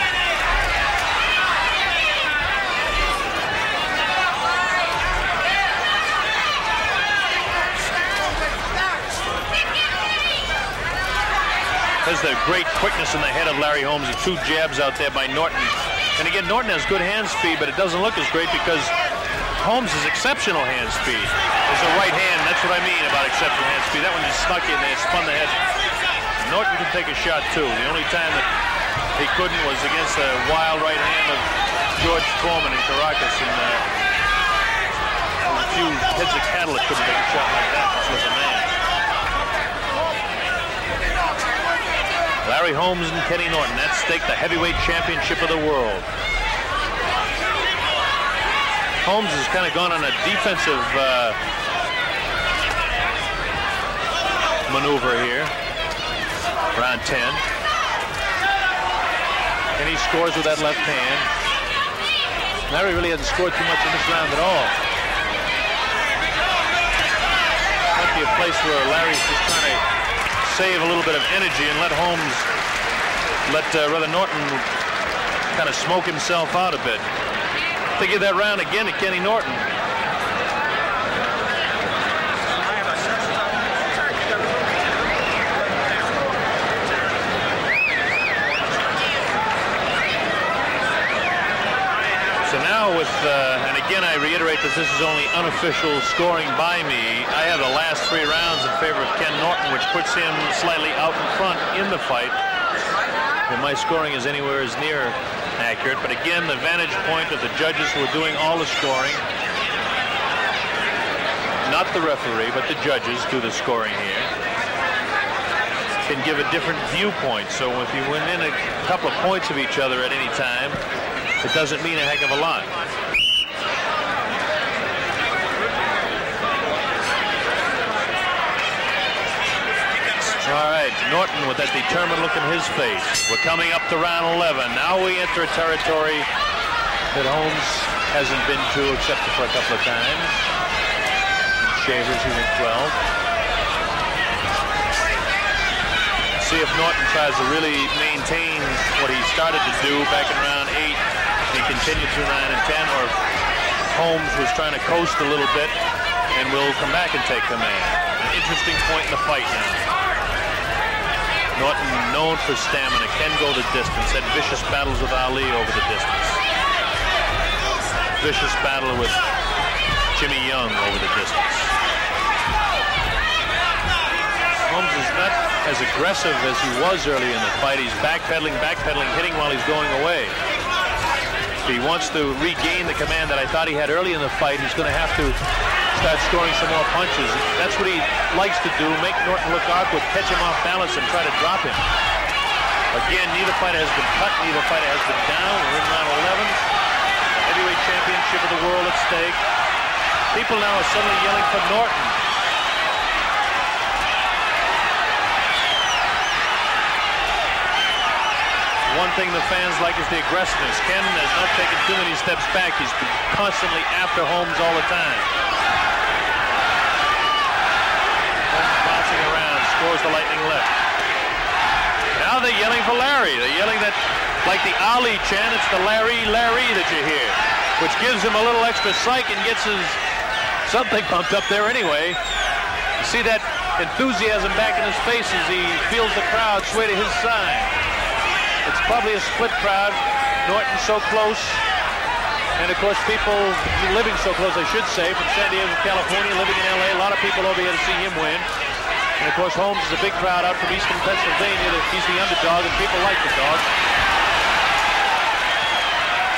There's the great quickness in the head of Larry Holmes. The 2 jabs out there by Norton. And again, Norton has good hand speed, but it doesn't look as great because Holmes has exceptional hand speed. There's a right hand. That's what I mean about exceptional hand speed. That one just snuck in there, spun the head. Norton could take a shot too. The only time that he couldn't was against the wild right hand of George Foreman in Caracas, and a few heads of cattle that couldn't take a shot like that, which was a man. Larry Holmes and Kenny Norton at stake, the heavyweight championship of the world. Holmes has kind of gone on a defensive maneuver here. Round 10. And he scores with that left hand. Larry really hasn't scored too much in this round at all. Might be a place where Larry's just trying to save a little bit of energy and let Holmes, rather Norton kind of smoke himself out a bit. They give that round again to Kenny Norton. And again, I reiterate that this is only unofficial scoring by me. I have the last 3 rounds in favor of Ken Norton, which puts him slightly out in front in the fight. And my scoring is anywhere as near accurate. But again, the vantage point of the judges who are doing all the scoring, not the referee, but the judges do the scoring here, can give a different viewpoint. So if you win in a couple of points of each other at any time, it doesn't mean a heck of a lot. All right, Norton with that determined look in his face. We're coming up to round 11. Now we enter a territory that Holmes hasn't been to except for a couple of times. Shavers, he went 12. See if Norton tries to really maintain what he started to do back in round 8. He continued through 9 and 10, or Holmes was trying to coast a little bit and will come back and take command. An interesting point in the fight now. Norton, known for stamina, can go the distance. Had vicious battles with Ali over the distance. Vicious battle with Jimmy Young over the distance. Holmes is not as aggressive as he was early in the fight. He's backpedaling, hitting while he's going away. If he wants to regain the command that I thought he had early in the fight, he's going to have to start scoring some more punches. That's what he likes to do, make Norton look awkward, catch him off balance, and try to drop him. Again, neither fighter has been cut, neither fighter has been down. We're in round 11. The heavyweight championship of the world at stake. People now are suddenly yelling for Norton. One thing the fans like is the aggressiveness. Ken has not taken too many steps back. He's been constantly after Holmes all the time. Holmes bouncing around, scores the lightning left. Now they're yelling for Larry. They're yelling that, like the Ali chant, it's the Larry, Larry that you hear. which gives him a little extra psych and gets his something pumped up there anyway. You see that enthusiasm back in his face as he feels the crowd sway to his side. It's probably a split crowd. Norton so close. And of course people living so close, I should say, from San Diego, California, living in LA. A lot of people over here to see him win. And of course Holmes is a big crowd out from eastern Pennsylvania. He's the underdog and people like the dog.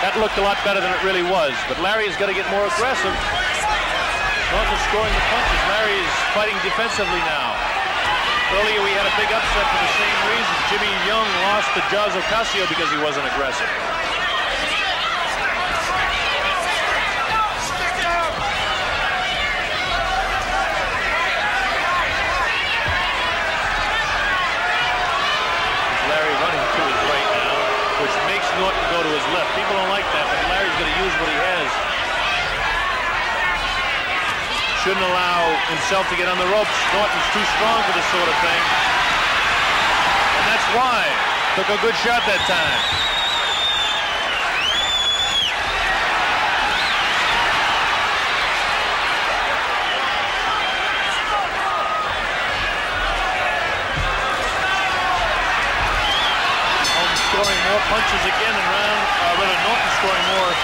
That looked a lot better than it really was. But Larry has got to get more aggressive. Norton is scoring the punches. Larry is fighting defensively now. Earlier we had a big upset for the same reason. Jimmy Young lost to Jazz Ocasio because he wasn't aggressive. Larry running to his right now, which makes Norton go to his left. People don't like that, but Larry's going to use what he has. Shouldn't allow himself to get on the ropes. Norton's too strong for this sort of thing. And that's why. Took a good shot that time. Holmes scoring more punches again in round, rather Norton scoring more.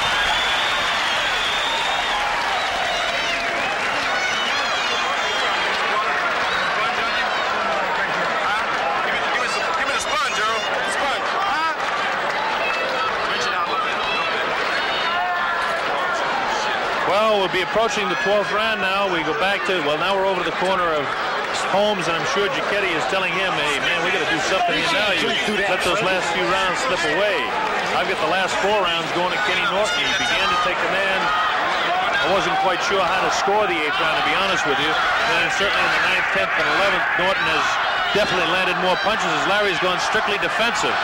Well, we'll be approaching the 12th round now. We go back to, well, now we're over to the corner of Holmes, and I'm sure Giacchetti is telling him, hey, man, we got to do something here now. You let those last few rounds slip away. I've got the last 4 rounds going to Kenny Norton. He began to take command. I wasn't quite sure how to score the 8th round, to be honest with you. And certainly in the 9th, 10th, and 11th, Norton has definitely landed more punches as Larry's gone strictly defensive.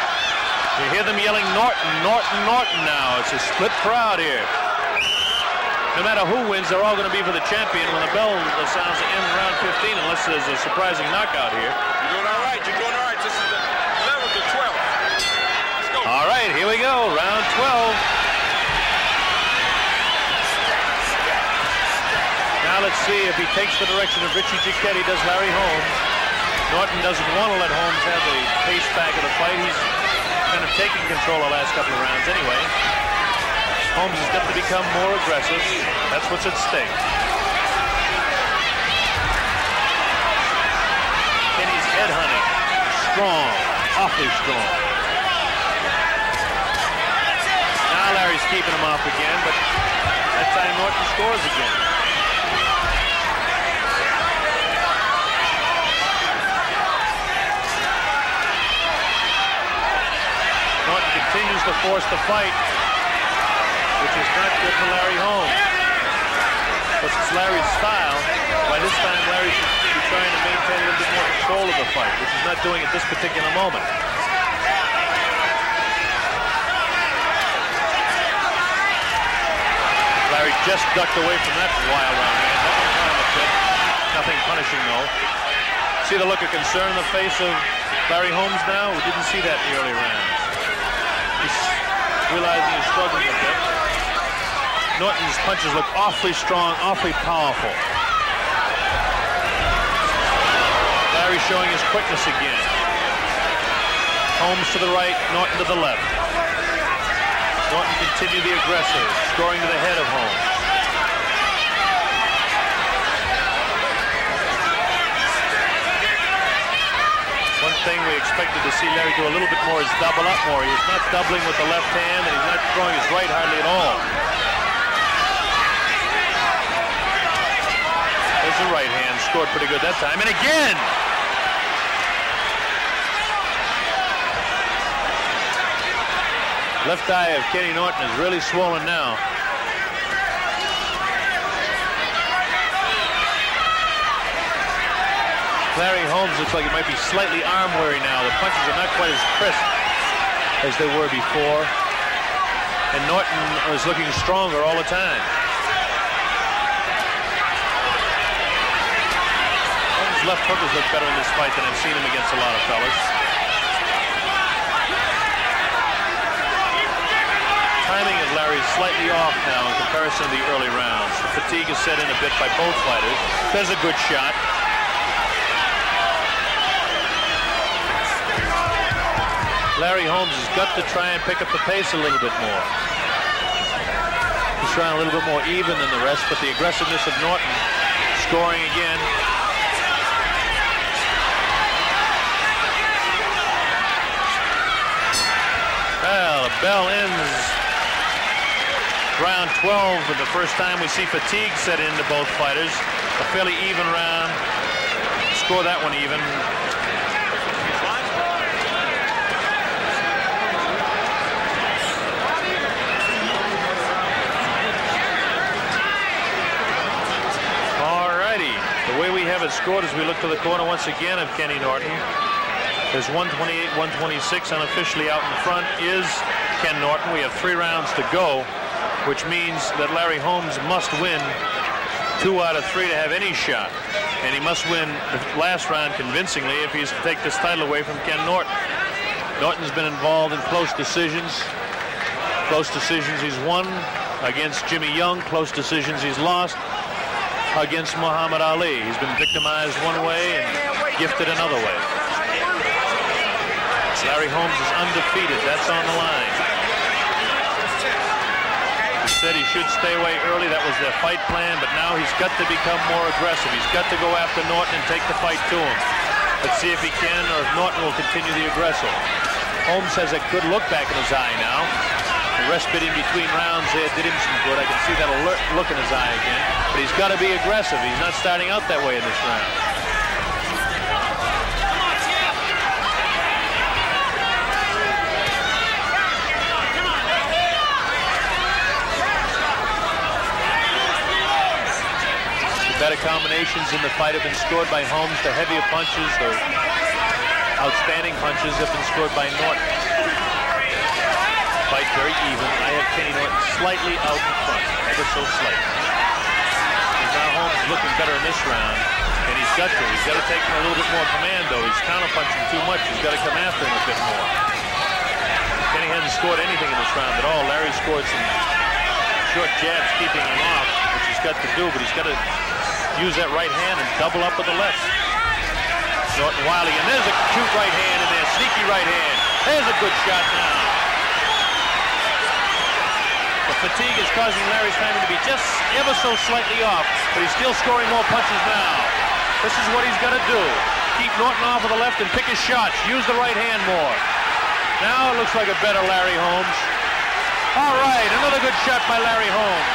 You hear them yelling Norton, Norton, Norton now. It's a split crowd here. No matter who wins, they're all going to be for the champion when the bell sounds to end round 15, unless there's a surprising knockout here. You're doing all right. You're doing all right. This is the 11th to 12th. Let's go. All right, here we go. Round 12. Now let's see if he takes the direction of Richie Giacchetti, does Larry Holmes. Norton doesn't want to let Holmes have the pace back of the fight. He's kind of taking control the last couple of rounds anyway. Holmes has got to become more aggressive. That's what's at stake. Kenny's head hunting. Strong. Awfully strong. Now Larry's keeping him off again, but that time Norton scores again. Norton continues to force the fight, which is not good for Larry Holmes. But it's Larry's style. By this time, Larry should be trying to maintain a little bit more control of the fight, which he's not doing at this particular moment. Larry just ducked away from that wild round man. Nothing kind of a tip. Nothing punishing, though. See the look of concern in the face of Larry Holmes now? We didn't see that in the early rounds. He's realizing he's struggling a bit. Norton's punches look awfully strong, awfully powerful. Larry showing his quickness again. Holmes to the right, Norton to the left. Norton continued the aggressive, scoring to the head of Holmes. One thing we expected to see Larry do a little bit more is double up more. He's not doubling with the left hand, and he's not throwing his right hardly at all. There's the right hand, scored pretty good that time, and again! Left eye of Kenny Norton is really swollen now. Larry Holmes looks like he might be slightly arm weary now. The punches are not quite as crisp as they were before. And Norton is looking stronger all the time. Holmes' left hookers look better in this fight than I've seen him against a lot of fellas. timing of Larry's slightly off now in comparison to the early rounds. The fatigue is set in a bit by both fighters. There's a good shot. Larry Holmes has got to try and pick up the pace a little bit more. He's trying a little bit more even than the rest, but the aggressiveness of Norton scoring again. Well, the bell ends round 12 for the first time we see fatigue set into both fighters. A fairly even round. Score that one even. The way we have it scored as we look to the corner once again of Kenny Norton. There's 128, 126. Unofficially out in front is Ken Norton. We have 3 rounds to go, which means that Larry Holmes must win 2 out of 3 to have any shot. And he must win the last round convincingly if he's to take this title away from Ken Norton. Norton's been involved in close decisions. Close decisions he's won against Jimmy Young. Close decisions he's lost against Muhammad Ali. He's been victimized one way and gifted another way. Larry Holmes is undefeated. That's on the line. He said he should stay away early. That was their fight plan, but now he's got to become more aggressive. He's got to go after Norton and take the fight to him. Let's see if he can or if Norton will continue the aggressive. Holmes has a good look back in his eye now. The respite in between rounds there did him some good. I can see that alert look in his eye again. But he's got to be aggressive. He's not starting out that way in this round. The better combinations in the fight have been scored by Holmes. The heavier punches, the outstanding punches have been scored by Norton. Fight very even. I have Kenny Norton slightly out in front, ever so slightly. Now Holmes is looking better in this round, and he's got to take him a little bit more command, though. He's counterpunching too much. He's got to come after him a bit more. Kenny hasn't scored anything in this round at all. Larry scored some short jabs keeping him off, which he's got to do, but he's got to use that right hand and double up with the left. Norton wildly, and there's a cute right hand in there, sneaky right hand. There's a good shot now. The fatigue is causing Larry's timing to be just ever so slightly off, but he's still scoring more punches now. This is what he's got to do. Keep Norton off of the left and pick his shots. Use the right hand more. Now it looks like a better Larry Holmes. All right, another good shot by Larry Holmes.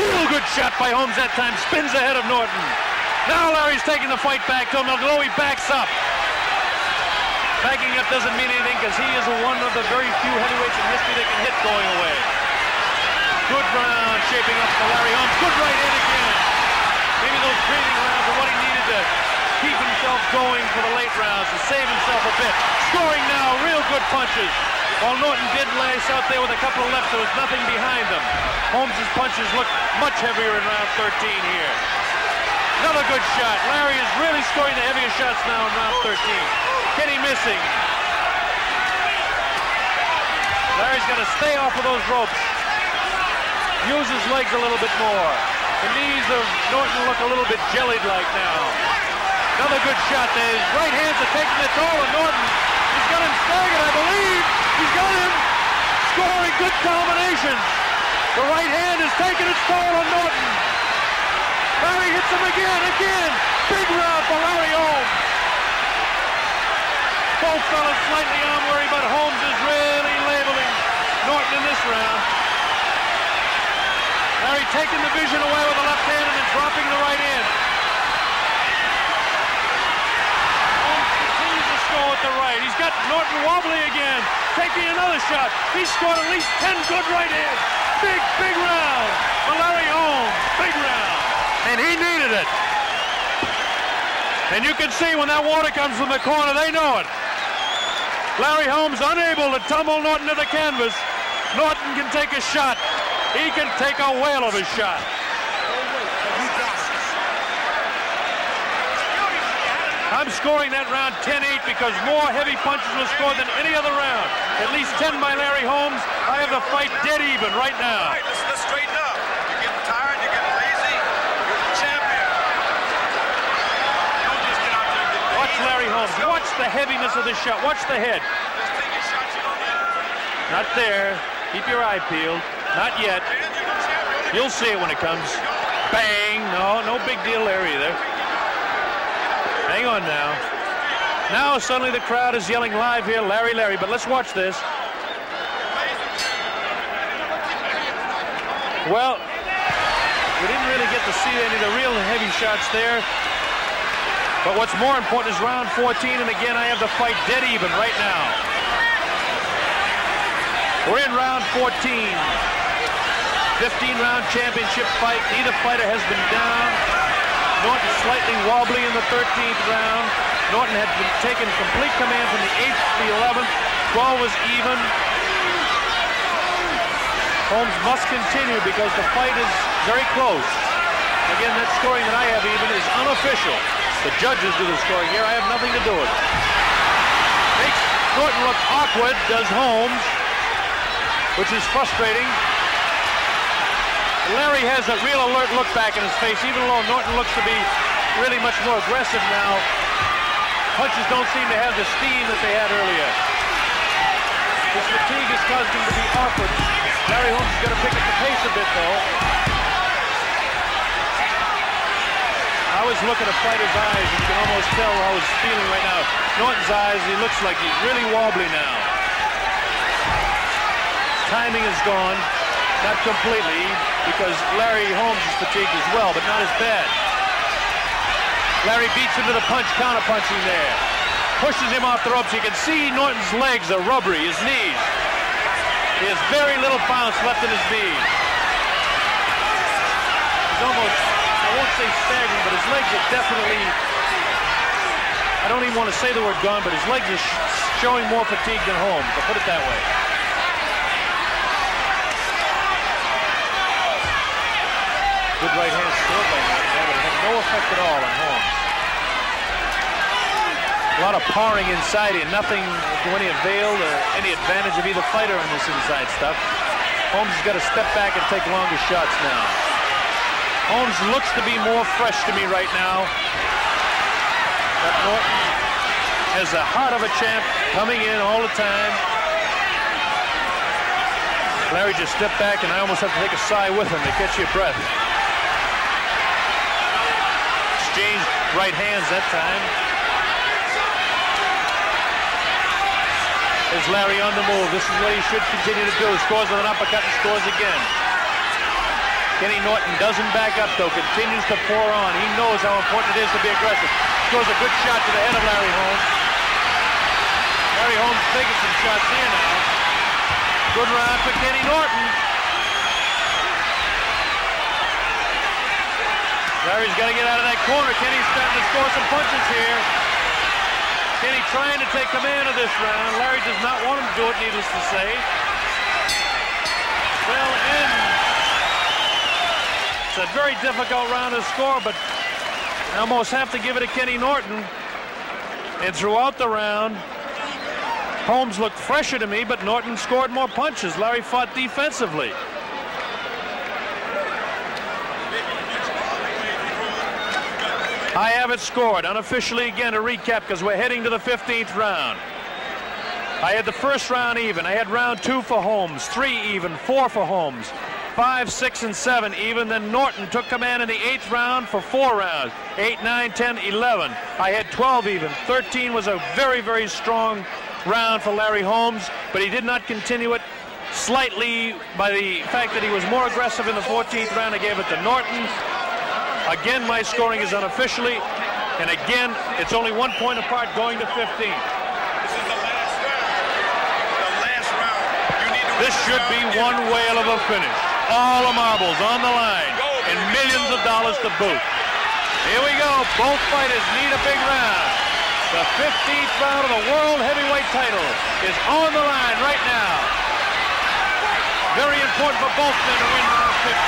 Real good shot by Holmes that time. Spins ahead of Norton. Now Larry's taking the fight back to him, although he backs up. Backing up doesn't mean anything because he is one of the very few heavyweights in history that can hit going away. Good round shaping up for Larry Holmes. Good right hand again. Maybe those breathing rounds are what he needed to keep himself going for the late rounds, to save himself a bit. Scoring now, real good punches. While Norton did lace out there with a couple of lefts, there was nothing behind them. Holmes' punches look much heavier in round 13 here. Another good shot. Larry is really scoring the heavier shots now in round 13. Kenny missing. Larry's got to stay off of those ropes. Use his legs a little bit more. The knees of Norton look a little bit jellied-like now. Another good shot there. His right hands are taking the toll of Norton. He's got him staggered, I believe. He's got him scoring good combinations. The right hand is taking its toll on Norton. Larry hits him again. Big round for Larry Holmes. Both fellas slightly arm weary, but Holmes is really labeling Norton in this round. Larry taking the vision away with the left hand and then dropping the right hand. Holmes continues to score with the right. He's got Norton wobbly again, taking another shot. He's scored at least 10 good right hands. Big round for Larry Holmes. Big round. And he needed it. And you can see when that water comes from the corner, they know it. Larry Holmes unable to tumble Norton to the canvas. Norton can take a shot. He can take a whale of a shot. I'm scoring that round 10-8 because more heavy punches were scored than any other round. At least 10 by Larry Holmes. I have the fight dead even right now. All right, let's straighten up. You're getting tired, you're getting lazy. You're the champion. Don't just get out there and get lazy. Watch Larry Holmes. Watch the heaviness of the shot. Watch the head. Just take your shots, you don't need it. Not there. Keep your eye peeled. Not yet. Man, you're the champion. You'll see it when it comes. Bang. No big deal there either. Hang on now. Now suddenly the crowd is yelling live here, Larry, Larry. But let's watch this. Well, we didn't really get to see any of the real heavy shots there. But what's more important is round 14, and again, I have the fight dead even right now. We're in round 14. 15-round championship fight. Neither fighter has been down. Norton slightly wobbly in the 13th round. Norton had been taken complete command from the 8th to the 11th. 12 was even. Holmes must continue because the fight is very close. Again, that scoring that I have even is unofficial. The judges do the scoring here. I have nothing to do with it. Makes Norton look awkward, does Holmes, which is frustrating. Larry has a real alert look back in his face, even though Norton looks to be really much more aggressive now. Punches don't seem to have the steam that they had earlier. His fatigue has caused him to be awkward. Larry Holmes is going to pick up the pace a bit, though. I always look at a fighter's eyes, and you can almost tell how he's feeling right now. Norton's eyes, he looks like he's really wobbly now. Timing is gone. Not completely, because Larry Holmes is fatigued as well, but not as bad. Larry beats him to the punch, counter-punching there. Pushes him off the ropes. You can see Norton's legs are rubbery, his knees. He has very little bounce left in his knees. He's almost, I won't say staggering, but his legs are definitely, I don't even want to say the word gone, but his legs are showing more fatigue than Holmes, I'll put it that way. Good right hand scored by Norton, but it had no effect at all on Holmes. A lot of pawing inside here, nothing to any avail or any advantage of either fighter in this inside stuff. Holmes has got to step back and take longer shots now. Holmes looks to be more fresh to me right now. But Norton has the heart of a champ coming in all the time. Larry just stepped back, and I almost have to take a sigh with him to catch your breath. Exchanged right hands that time. There's Larry on the move. This is what he should continue to do. Scores with an uppercut and scores again. Kenny Norton doesn't back up, though. Continues to pour on. He knows how important it is to be aggressive. Scores a good shot to the head of Larry Holmes. Larry Holmes taking some shots here now. Good round for Kenny Norton. Larry's got to get out of that corner. Kenny's starting to score some punches here. Kenny trying to take command of this round. Larry does not want him to do it, needless to say. Well, it's a very difficult round to score, but I almost have to give it to Kenny Norton. And throughout the round, Holmes looked fresher to me, but Norton scored more punches. Larry fought defensively. I have it scored unofficially again to recap because we're heading to the 15th round. I had the first round even. I had round 2 for Holmes, 3 even, 4 for Holmes, 5, 6, and 7 even. Then Norton took command in the 8th round for 4 rounds, 8, 9, 10, 11. I had 12 even. 13 was a very, very strong round for Larry Holmes, but he did not continue it. Slightly by the fact that he was more aggressive in the 14th round, I gave it to Norton. Again, my scoring is unofficially, and again, it's only 1 point apart going to 15. This is the last round. The last round. You need to This should be one whale of a finish. All the marbles on the line, and millions of dollars to boot. Here we go. Both fighters need a big round. The 15th round of the World Heavyweight title is on the line right now. Very important for both men to win round 15.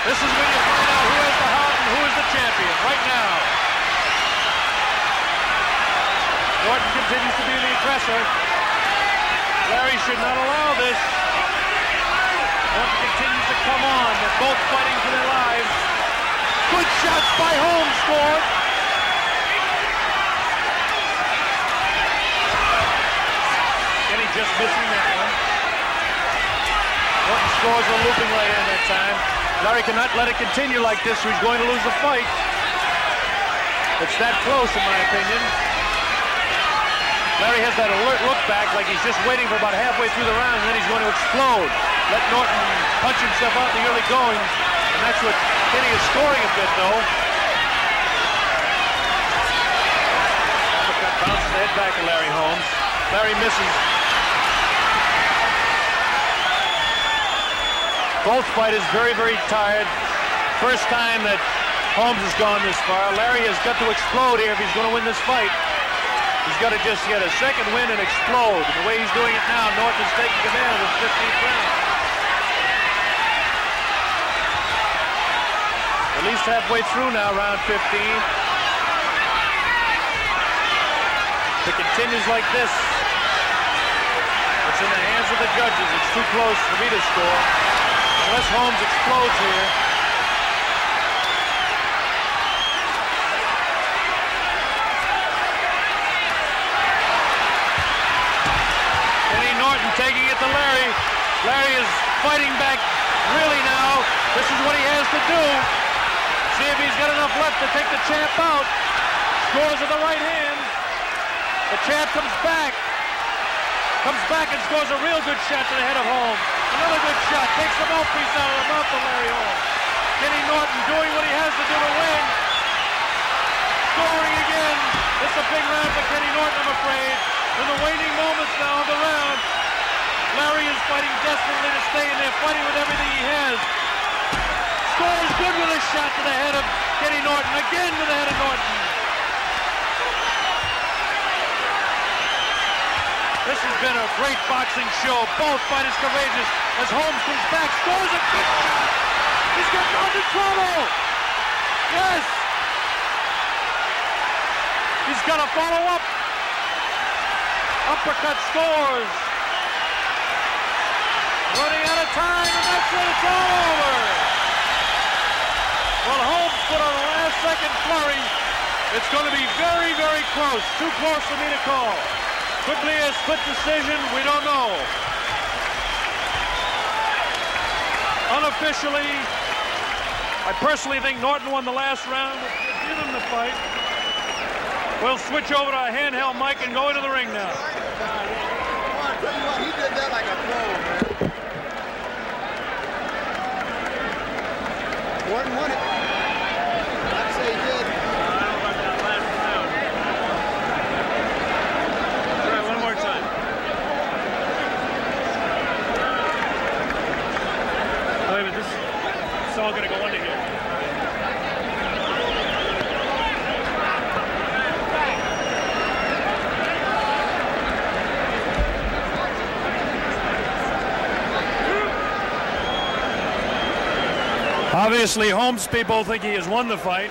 This is when you find out who has the who is the champion right now. Norton continues to be the aggressor. Larry should not allow this. Norton continues to come on. They're both fighting for their lives. Good shots by Holmes scored. Kenny just missing that one. Norton scores a looping right in that time. Larry cannot let it continue like this or he's going to lose the fight. It's that close in my opinion. Larry has that alert look back like he's just waiting for about halfway through the round and then he's going to explode. Let Norton punch himself out in the early going. And that's what Kenny is scoring a bit though. That bounces the head back to Larry Holmes. Larry misses. Both fighters very, very tired. First time that Holmes has gone this far. Larry has got to explode here if he's going to win this fight. He's got to just get a second win and explode. The way he's doing it now, Norton is taking command of the 15th round. At least halfway through now, round 15. If it continues like this, it's in the hands of the judges. It's too close for me to score. Unless Holmes explodes here. Kenny Norton taking it to Larry. Larry is fighting back really now. This is what he has to do. See if he's got enough left to take the champ out. Scores with the right hand. The champ comes back. Comes back and scores a real good shot to the head of Holmes. Another good shot. Takes the mouthpiece out of the mouth of Larry Holmes. Kenny Norton doing what he has to do to win. Scoring again. It's a big round for Kenny Norton, I'm afraid. In the waning moments now of the round, Larry is fighting desperately to stay in there, fighting with everything he has. Scores good with a shot to the head of Kenny Norton. Again to the head of Norton. This has been a great boxing show. Both fighters courageous as Holmes comes back, scores a good shot. He's got Norton in trouble. Yes. He's got to follow up. Uppercut scores. Running out of time, and that's it. It's all over. Well, Holmes put on a last-second flurry. It's going to be very, very close. Too close for me to call. Could be a split decision, we don't know. Unofficially, I personally think Norton won the last round, which will give him the fight. We'll switch over to a handheld mic and go into the ring now. I tell you what, he did that like a pro, man. Norton won it. I'd say he did. It's all going to go under here. Obviously, Holmes people think he has won the fight.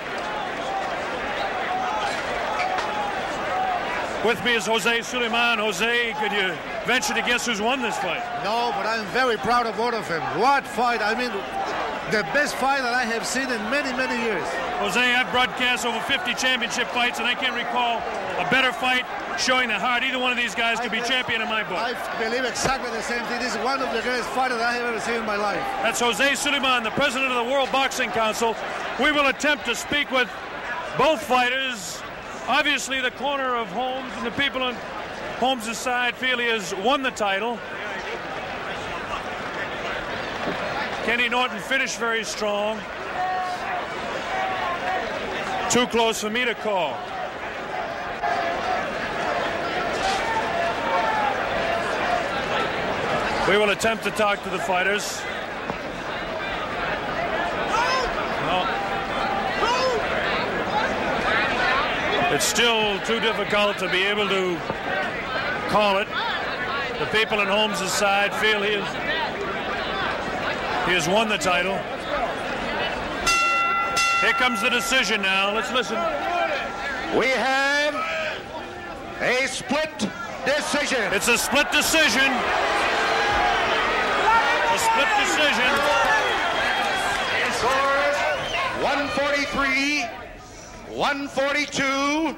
With me is Jose Suleiman. Jose, could you venture to guess who's won this fight? No, but I'm very proud of both of them. What fight! I mean, the best fight that I have seen in many, many years. Jose, I've broadcast over 50 championship fights, and I can't recall a better fight showing the heart. Either one of these guys could be champion in my book. I believe exactly the same thing. This is one of the greatest fighters I have ever seen in my life. That's Jose Suleiman, the president of the World Boxing Council. We will attempt to speak with both fighters. Obviously, the corner of Holmes and the people on Holmes' side feel he has won the title. Kenny Norton finished very strong. Too close for me to call. We will attempt to talk to the fighters. No. It's still too difficult to be able to call it. The people on Holmes' side feel he has won the title. Here comes the decision now. Let's listen. We have a split decision. It's a split decision. A split decision. Scores 143, 142,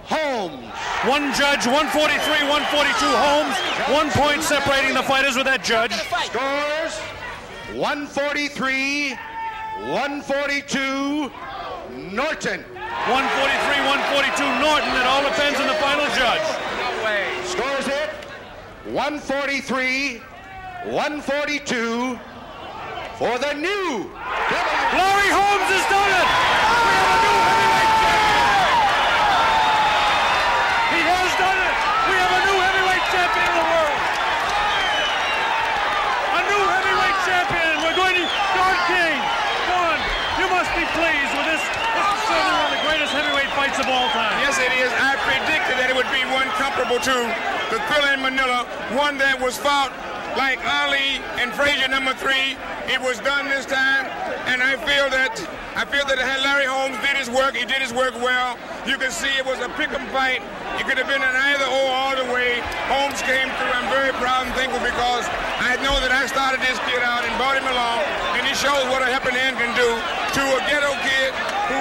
Holmes. One judge, 143, 142, Holmes. 1 point separating the fighters with that judge. Scores 143, 142, Norton. 143, 142, Norton. It all depends on the final judge. Scores it 143, 142 for the new Larry Holmes has done it! We have a new heavyweight champion! He has done it! We have a new heavyweight champion of the world! A new heavyweight champion! We're going to Don King! Don, you must be pleased with this. This is certainly one of the greatest heavyweight fights of all time. Yes, it is. I predicted that it would be one comparable to the Thriller in Manila, one that was fought like Ali and Frazier #3. It was done this time, and I feel that Larry Holmes did his work. He did his work well. You can see it was a pick'em fight. It could have been an either-or all the way. Holmes came through. I'm very proud and thankful because I know that I started this kid out and brought him along, and he shows what a helping hand can do to a ghetto kid who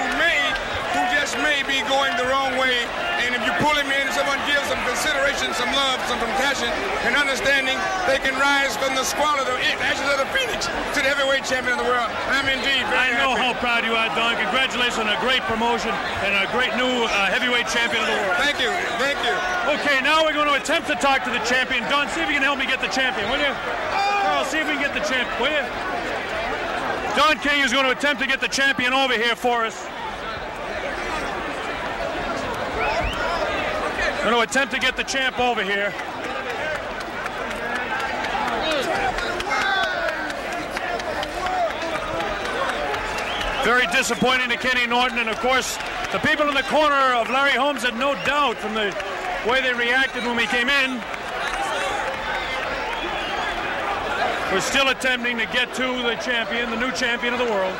just may be going the wrong way. And if you pull him in, someone gives some consideration, some love, some compassion, and understanding, they can rise from the squalor, the ashes of the phoenix, to the heavyweight champion of the world. I'm indeed very happy. I know how proud you are, Don. Congratulations on a great promotion and a great new heavyweight champion of the world. Thank you. Thank you. Okay, now we're going to attempt to talk to the champion. Don, see if you can help me get the champion, will you? Carl, see if we can get the champ, will you? Don King is going to attempt to get the champion over here for us. Going to attempt to get the champ over here. Very disappointing to Kenny Norton, and of course, the people in the corner of Larry Holmes had no doubt from the way they reacted when we came in. We're still attempting to get to the champion, the new champion of the world.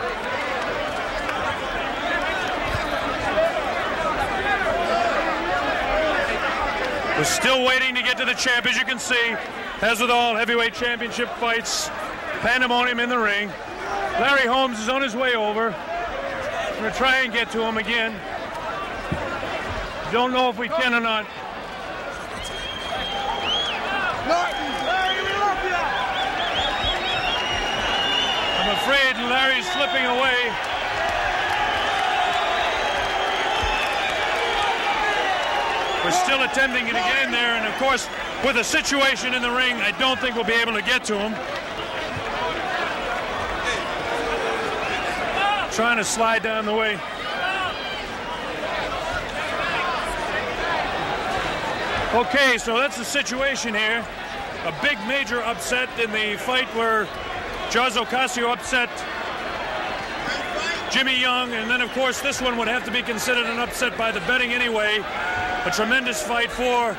We're still waiting to get to the champ, as you can see. As with all heavyweight championship fights, pandemonium in the ring. Larry Holmes is on his way over. We're going to try and get to him again. Don't know if we can or not. Norton, Larry, we love you. I'm afraid Larry's slipping away. We're still attempting to get in there, and of course, with the situation in the ring, I don't think we'll be able to get to him. Trying to slide down the way. Okay, so that's the situation here. A big major upset in the fight where Jose Ocasio upset Jimmy Young, and then of course this one would have to be considered an upset by the betting anyway. A tremendous fight for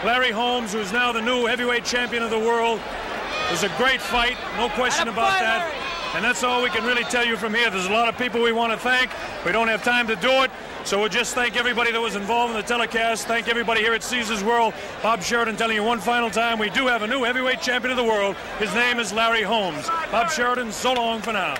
Larry Holmes, who's now the new heavyweight champion of the world. It was a great fight, no question about that. And that's all we can really tell you from here. There's a lot of people we want to thank. We don't have time to do it. So we'll just thank everybody that was involved in the telecast. Thank everybody here at Caesars World. Bob Sheridan telling you one final time, we do have a new heavyweight champion of the world. His name is Larry Holmes. Bob Sheridan, so long for now.